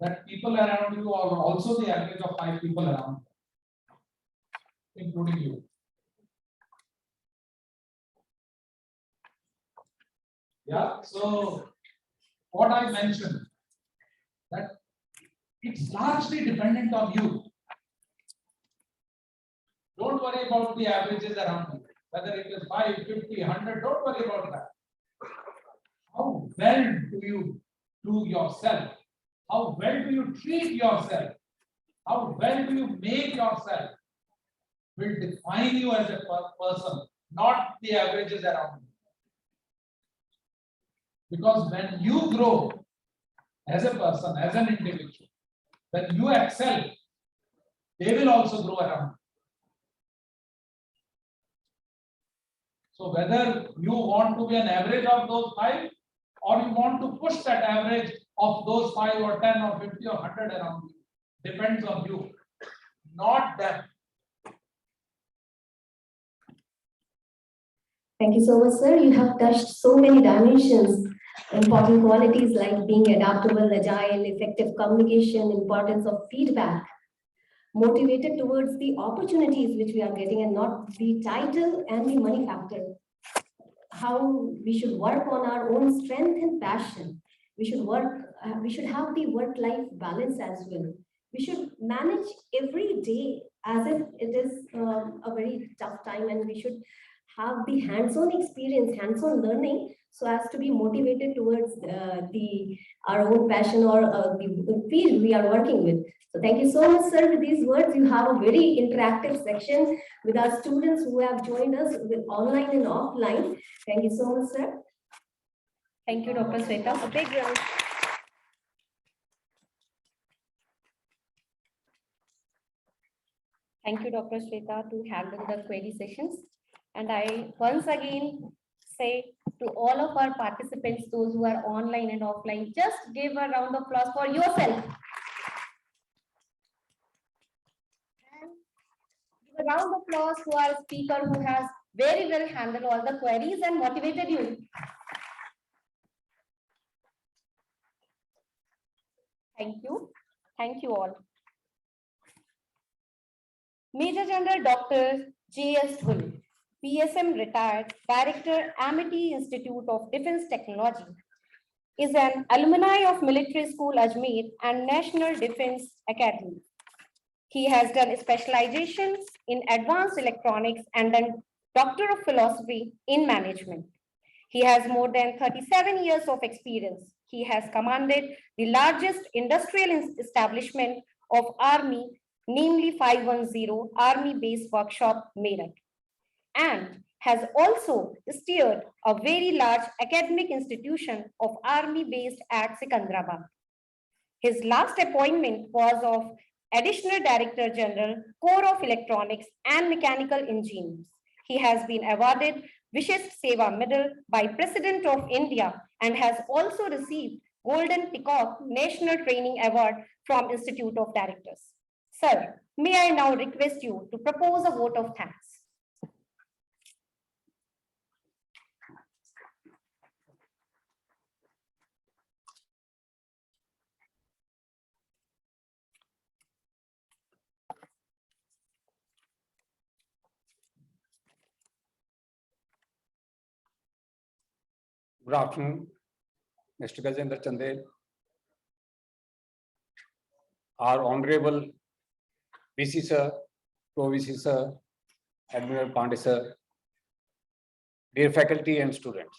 that people around you are also the average of 5 people around you, including you. Yeah, so what I mentioned, that it's largely dependent on you. Don't worry about the averages around you, whether it is 5, 50, 100, don't worry about that. How well do you do yourself? How well do you treat yourself? How well do you make yourself will define you as a person, not the averages around you. Because when you grow as a person, as an individual, when you excel, they will also grow around you. So whether you want to be an average of those 5 or you want to push that average of those 5 or 10 or 50 or 100 around you, depends on you, not them.
Thank you so much, sir. You have touched so many dimensions, important qualities like being adaptable, agile, effective communication, importance of feedback, motivated towards the opportunities which we are getting and not the title and the money factor. How we should work on our own strength and passion. We should have the work-life balance as well. We should manage every day as if it is a very tough time, and we should have the hands-on experience, hands-on learning, so as to be motivated towards our own passion or the field we are working with. So thank you so much, sir. With these words, you have a very interactive section with our students who have joined us with online and offline. Thank you so much, sir.
Thank you, Dr. Sweta.
A big round.
Thank you, Dr. Sweta, to handle the query sessions. And I once again say to all of our participants, those who are online and offline, just give a round of applause for yourself. And give a round of applause to our speaker who has very well handled all the queries and motivated you. Thank you. Thank you all. Major General Dr. J.S. Dhul, PSM retired, Director, Amity Institute of Defense Technology, is an alumni of Military School Ajmer and National Defense Academy. He has done specializations in advanced electronics and then Doctor of Philosophy in Management. He has more than 37 years of experience. He has commanded the largest industrial establishment of Army, namely 510 Army Base Workshop, Meerut, and has also steered a very large academic institution of Army based at Secunderabad. His last appointment was of Additional Director General, Corps of Electronics and Mechanical Engineers. He has been awarded Vishisht Seva Medal by President of India and has also received Golden Peacock National Training Award from Institute of Directors. Sir, may I now request you to propose a vote of thanks.
Good afternoon, Mr. Gajendra Chandel, our Honorable VC Sir, Pro-VC Sir, Admiral Pandey Sir, dear faculty and students.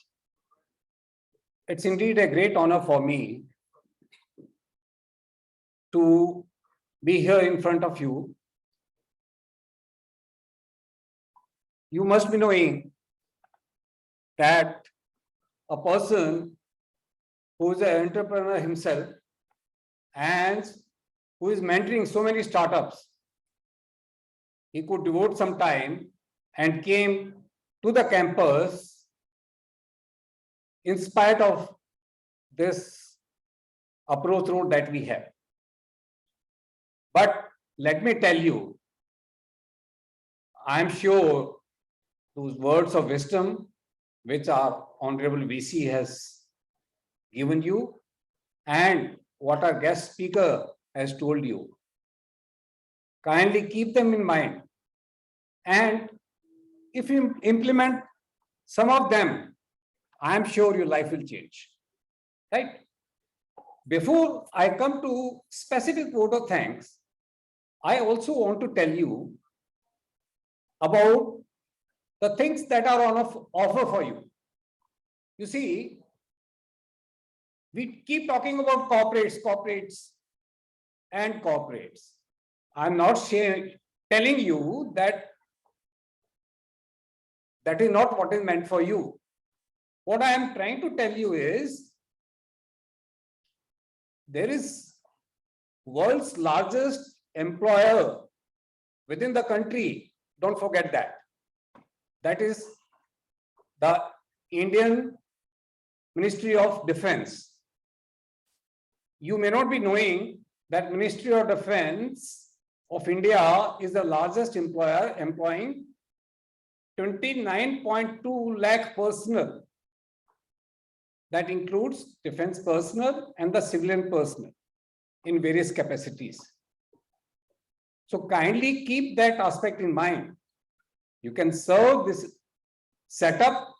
It's indeed a great honor for me to be here in front of you. You must be knowing that a person who is an entrepreneur himself and who is mentoring so many startups, he could devote some time and came to the campus in spite of this approach road that we have. But let me tell you, I'm sure those words of wisdom which our Honorable VC has given you and what our guest speaker has told you, kindly keep them in mind. And if you implement some of them, I'm sure your life will change. Right? Before I come to specific vote of thanks, I also want to tell you about the things that are on offer for you. You see, we keep talking about corporates, and corporates. I'm not telling you that that is not what is meant for you. What I am trying to tell you is there is world's largest employer within the country. Don't forget that. That is the Indian Ministry of Defense. You may not be knowing that Ministry of Defense of India is the largest employer, employing 29.2 lakh personnel. That includes defense personnel and the civilian personnel in various capacities. So kindly keep that aspect in mind. You can serve this setup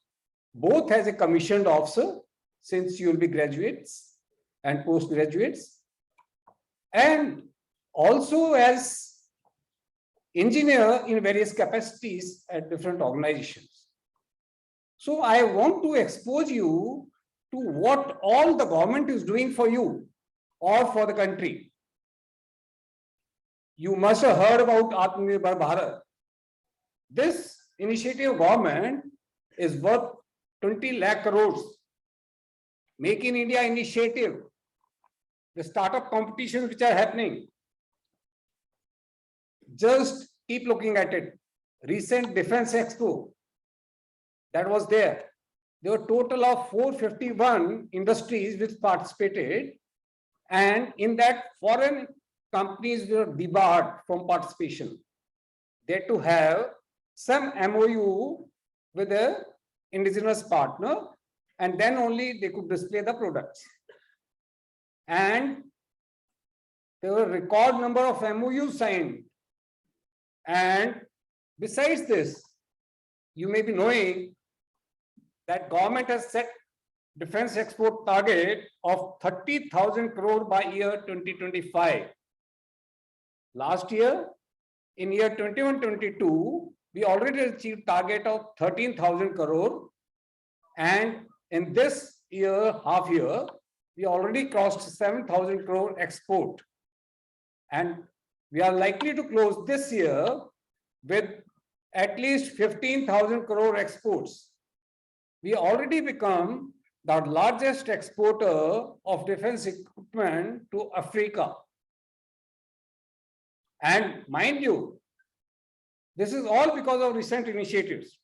both as a commissioned officer, since you will be graduates and postgraduates, and also as engineer in various capacities at different organizations. So I want to expose you to what all the government is doing for you or for the country. You must have heard about Atmanirbhar Bharat. This initiative of government is worth 20 lakh crores. Make in India initiative, the startup competitions which are happening. Just keep looking at it. Recent Defense Expo that was there. There were a total of 451 industries which participated, and in that foreign companies were debarred from participation. They had to have some MOU with the indigenous partner, and then only they could display the products. And there were a record number of MOUs signed. And besides this, you may be knowing that government has set defense export target of 30,000 crore by year 2025. Last year, in year 21-22, we already achieved target of 13,000 crore. And in this year, half year, we already crossed 7,000 crore export. And we are likely to close this year with at least 15,000 crore exports. We already become the largest exporter of defense equipment to Africa. And mind you, this is all because of recent initiatives.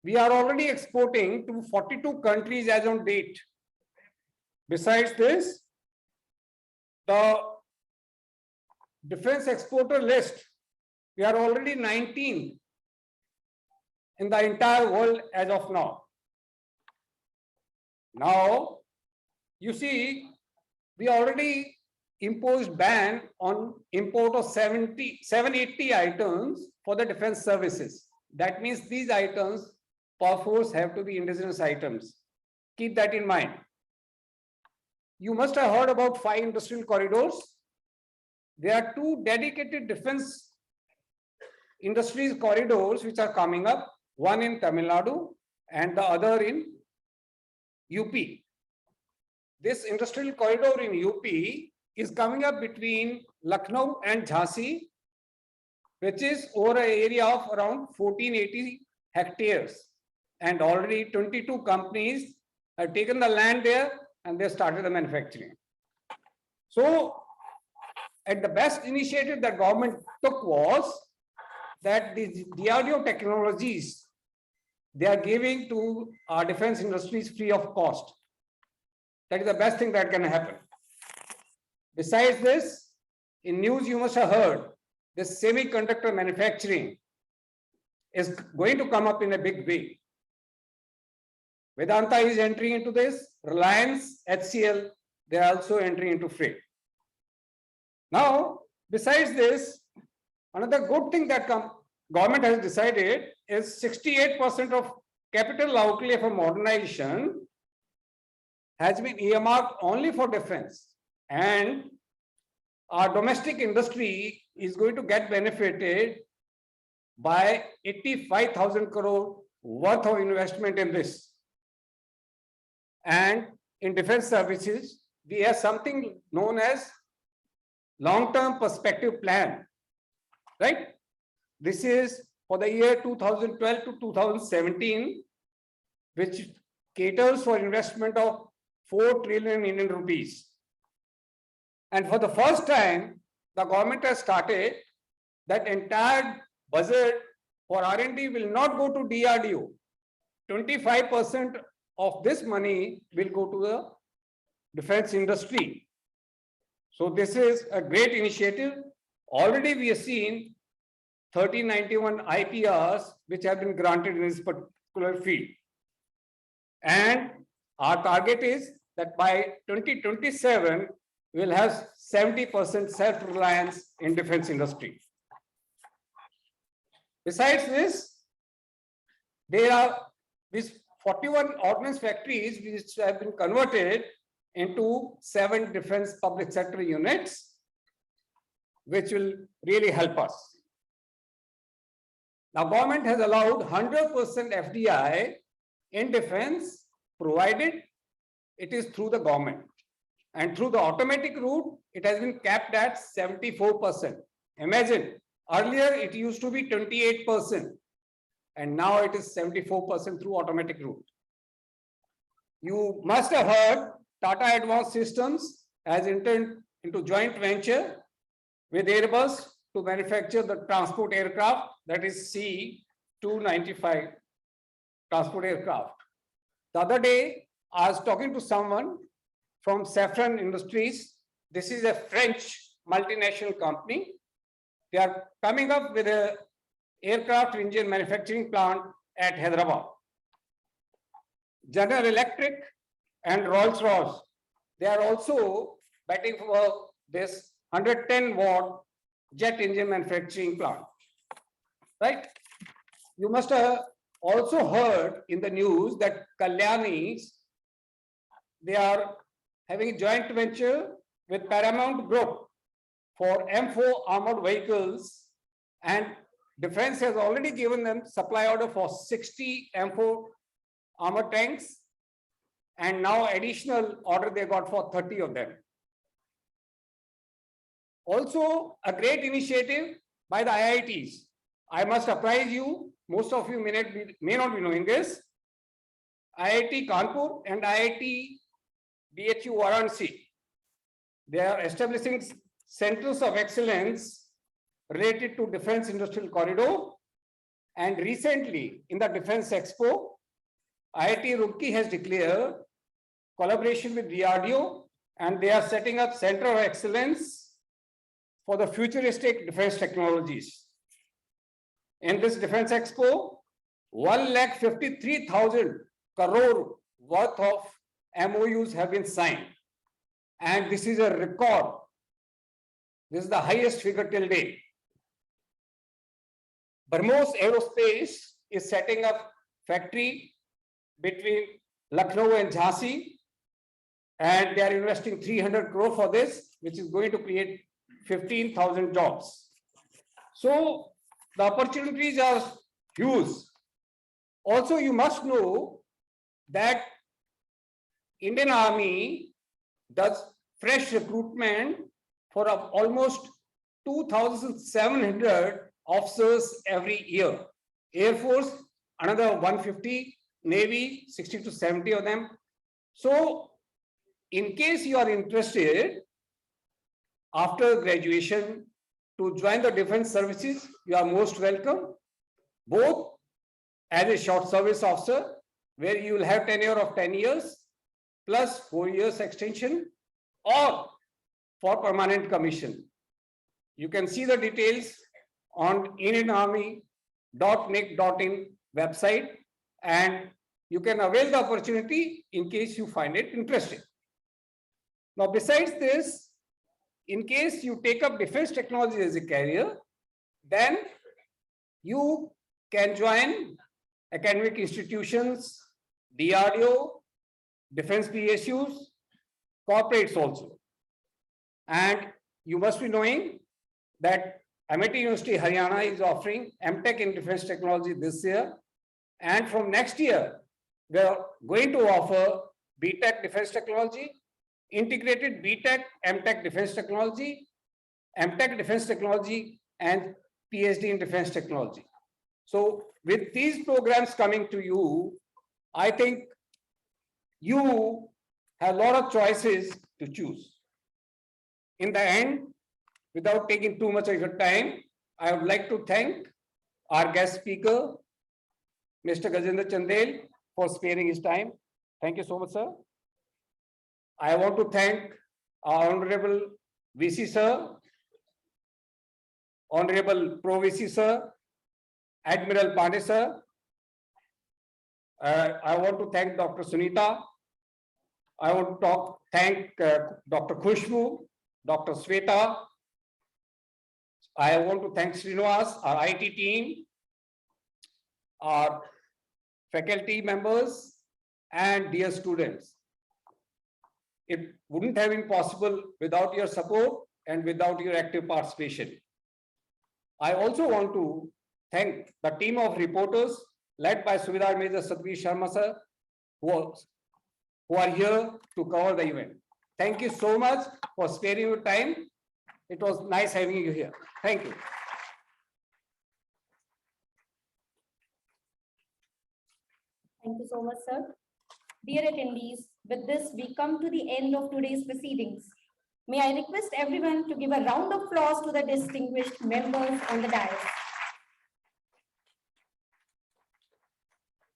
We are already exporting to 42 countries as on date. Besides this, the defense exporter list, we are already 19 in the entire world as of now. Now, you see, we already imposed ban on import of 780 items for the defense services. That means these items, perforce, have to be indigenous items. Keep that in mind. You must have heard about 5 industrial corridors. There are 2 dedicated defense industries corridors which are coming up, one in Tamil Nadu and the other in UP. This industrial corridor in UP is coming up between Lucknow and Jhansi, which is over an area of around 1480 hectares. And already 22 companies have taken the land there and they started the manufacturing. So, at the best initiative that government took was that the DRDO technologies they are giving to our defense industries free of cost. That is the best thing that can happen. Besides this, in news you must have heard, this semiconductor manufacturing is going to come up in a big way. Vedanta is entering into this, Reliance, HCL, they are also entering into freight. Now, besides this, another good thing that government has decided is 68% of capital outlay for modernization has been earmarked only for defense, and our domestic industry is going to get benefited by 85,000 crore worth of investment in this. And in defense services, we have something known as long-term perspective plan, right? This is for the year 2012 to 2017, which caters for investment of 4 trillion Indian rupees. And for the first time, the government has started that entire budget for R&D will not go to DRDO. 25% of this money will go to the defense industry. So this is a great initiative. Already we have seen 1391 IPRs which have been granted in this particular field. And our target is that by 2027, we'll have 70% self-reliance in defense industry. Besides this, there are these 41 ordnance factories which have been converted into 7 defense public sector units, which will really help us. Now, government has allowed 100% FDI in defense, provided it is through the government. And through the automatic route, it has been capped at 74%. Imagine, earlier it used to be 28%, and now it is 74% through automatic route. You must have heard Tata Advanced Systems has entered into joint venture with Airbus to manufacture the transport aircraft, that is C-295 transport aircraft. The other day, I was talking to someone from Safran Industries. This is a French multinational company. They are coming up with an aircraft engine manufacturing plant at Hyderabad. General Electric and Rolls-Royce, they are also betting for this 110-watt jet engine manufacturing plant, right? You must have also heard in the news that Kalyani's, they are having a joint venture with Paramount Group for M4 armored vehicles, and Defense has already given them supply order for 60 M4 armored tanks, and now additional order they got for 30 of them. Also, a great initiative by the IITs. I must apprise you, most of you may not be knowing this. IIT Kanpur and IIT BHU Varanasi, they are establishing centers of excellence related to defense industrial corridor. And recently in the Defense Expo, IIT Roorkee has declared collaboration with DRDO, and they are setting up center of excellence for the futuristic defense technologies. In this Defense Expo, 1,53,000 crore worth of MOUs have been signed. And this is a record. This is the highest figure till date. BrahMos Aerospace is setting up factory between Lucknow and Jhansi, and they are investing 300 crore for this, which is going to create 15,000 jobs. So the opportunities are huge. Also, you must know that Indian Army does fresh recruitment for almost 2,700 officers every year. Air Force, another 150, Navy, 60 to 70 of them. So in case you are interested after graduation to join the defense services, you are most welcome, both as a short service officer, where you will have tenure of 10 years, plus 4 years extension, or for permanent commission. You can see the details on indianarmy.nic.in website, and you can avail the opportunity in case you find it interesting. Now, besides this, in case you take up defense technology as a career, then you can join academic institutions, DRDO, defense PSUs, corporates also. And you must be knowing that Amity University Haryana is offering MTech in Defense Technology this year. And from next year, we are going to offer BTech Defense Technology, integrated BTech, MTech Defense Technology, MTech Defense Technology, and PhD in Defense Technology. So with these programs coming to you, I think you have a lot of choices to choose. In the end, without taking too much of your time, I would like to thank our guest speaker, Mr. Gajendra Chandel, for sparing his time. Thank you so much, sir. I want to thank our Honorable VC sir, Honorable Pro VC sir, Admiral Pandey sir. I want to thank Dr. Sunita. I want to thank Dr. Khushbu, Dr. Sweta. I want to thank Srinivas, our IT team, our faculty members, and dear students. It wouldn't have been possible without your support and without your active participation. I also want to thank the team of reporters led by Subedar Major Satveer Sharma sir, who are here to cover the event. Thank you so much for sparing your time. It was nice having you here. Thank you.
Thank you so much, sir. Dear attendees, with this, we come to the end of today's proceedings. May I request everyone to give a round of applause to the distinguished members on the dais.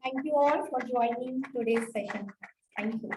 Thank you all for joining today's session. Thank you.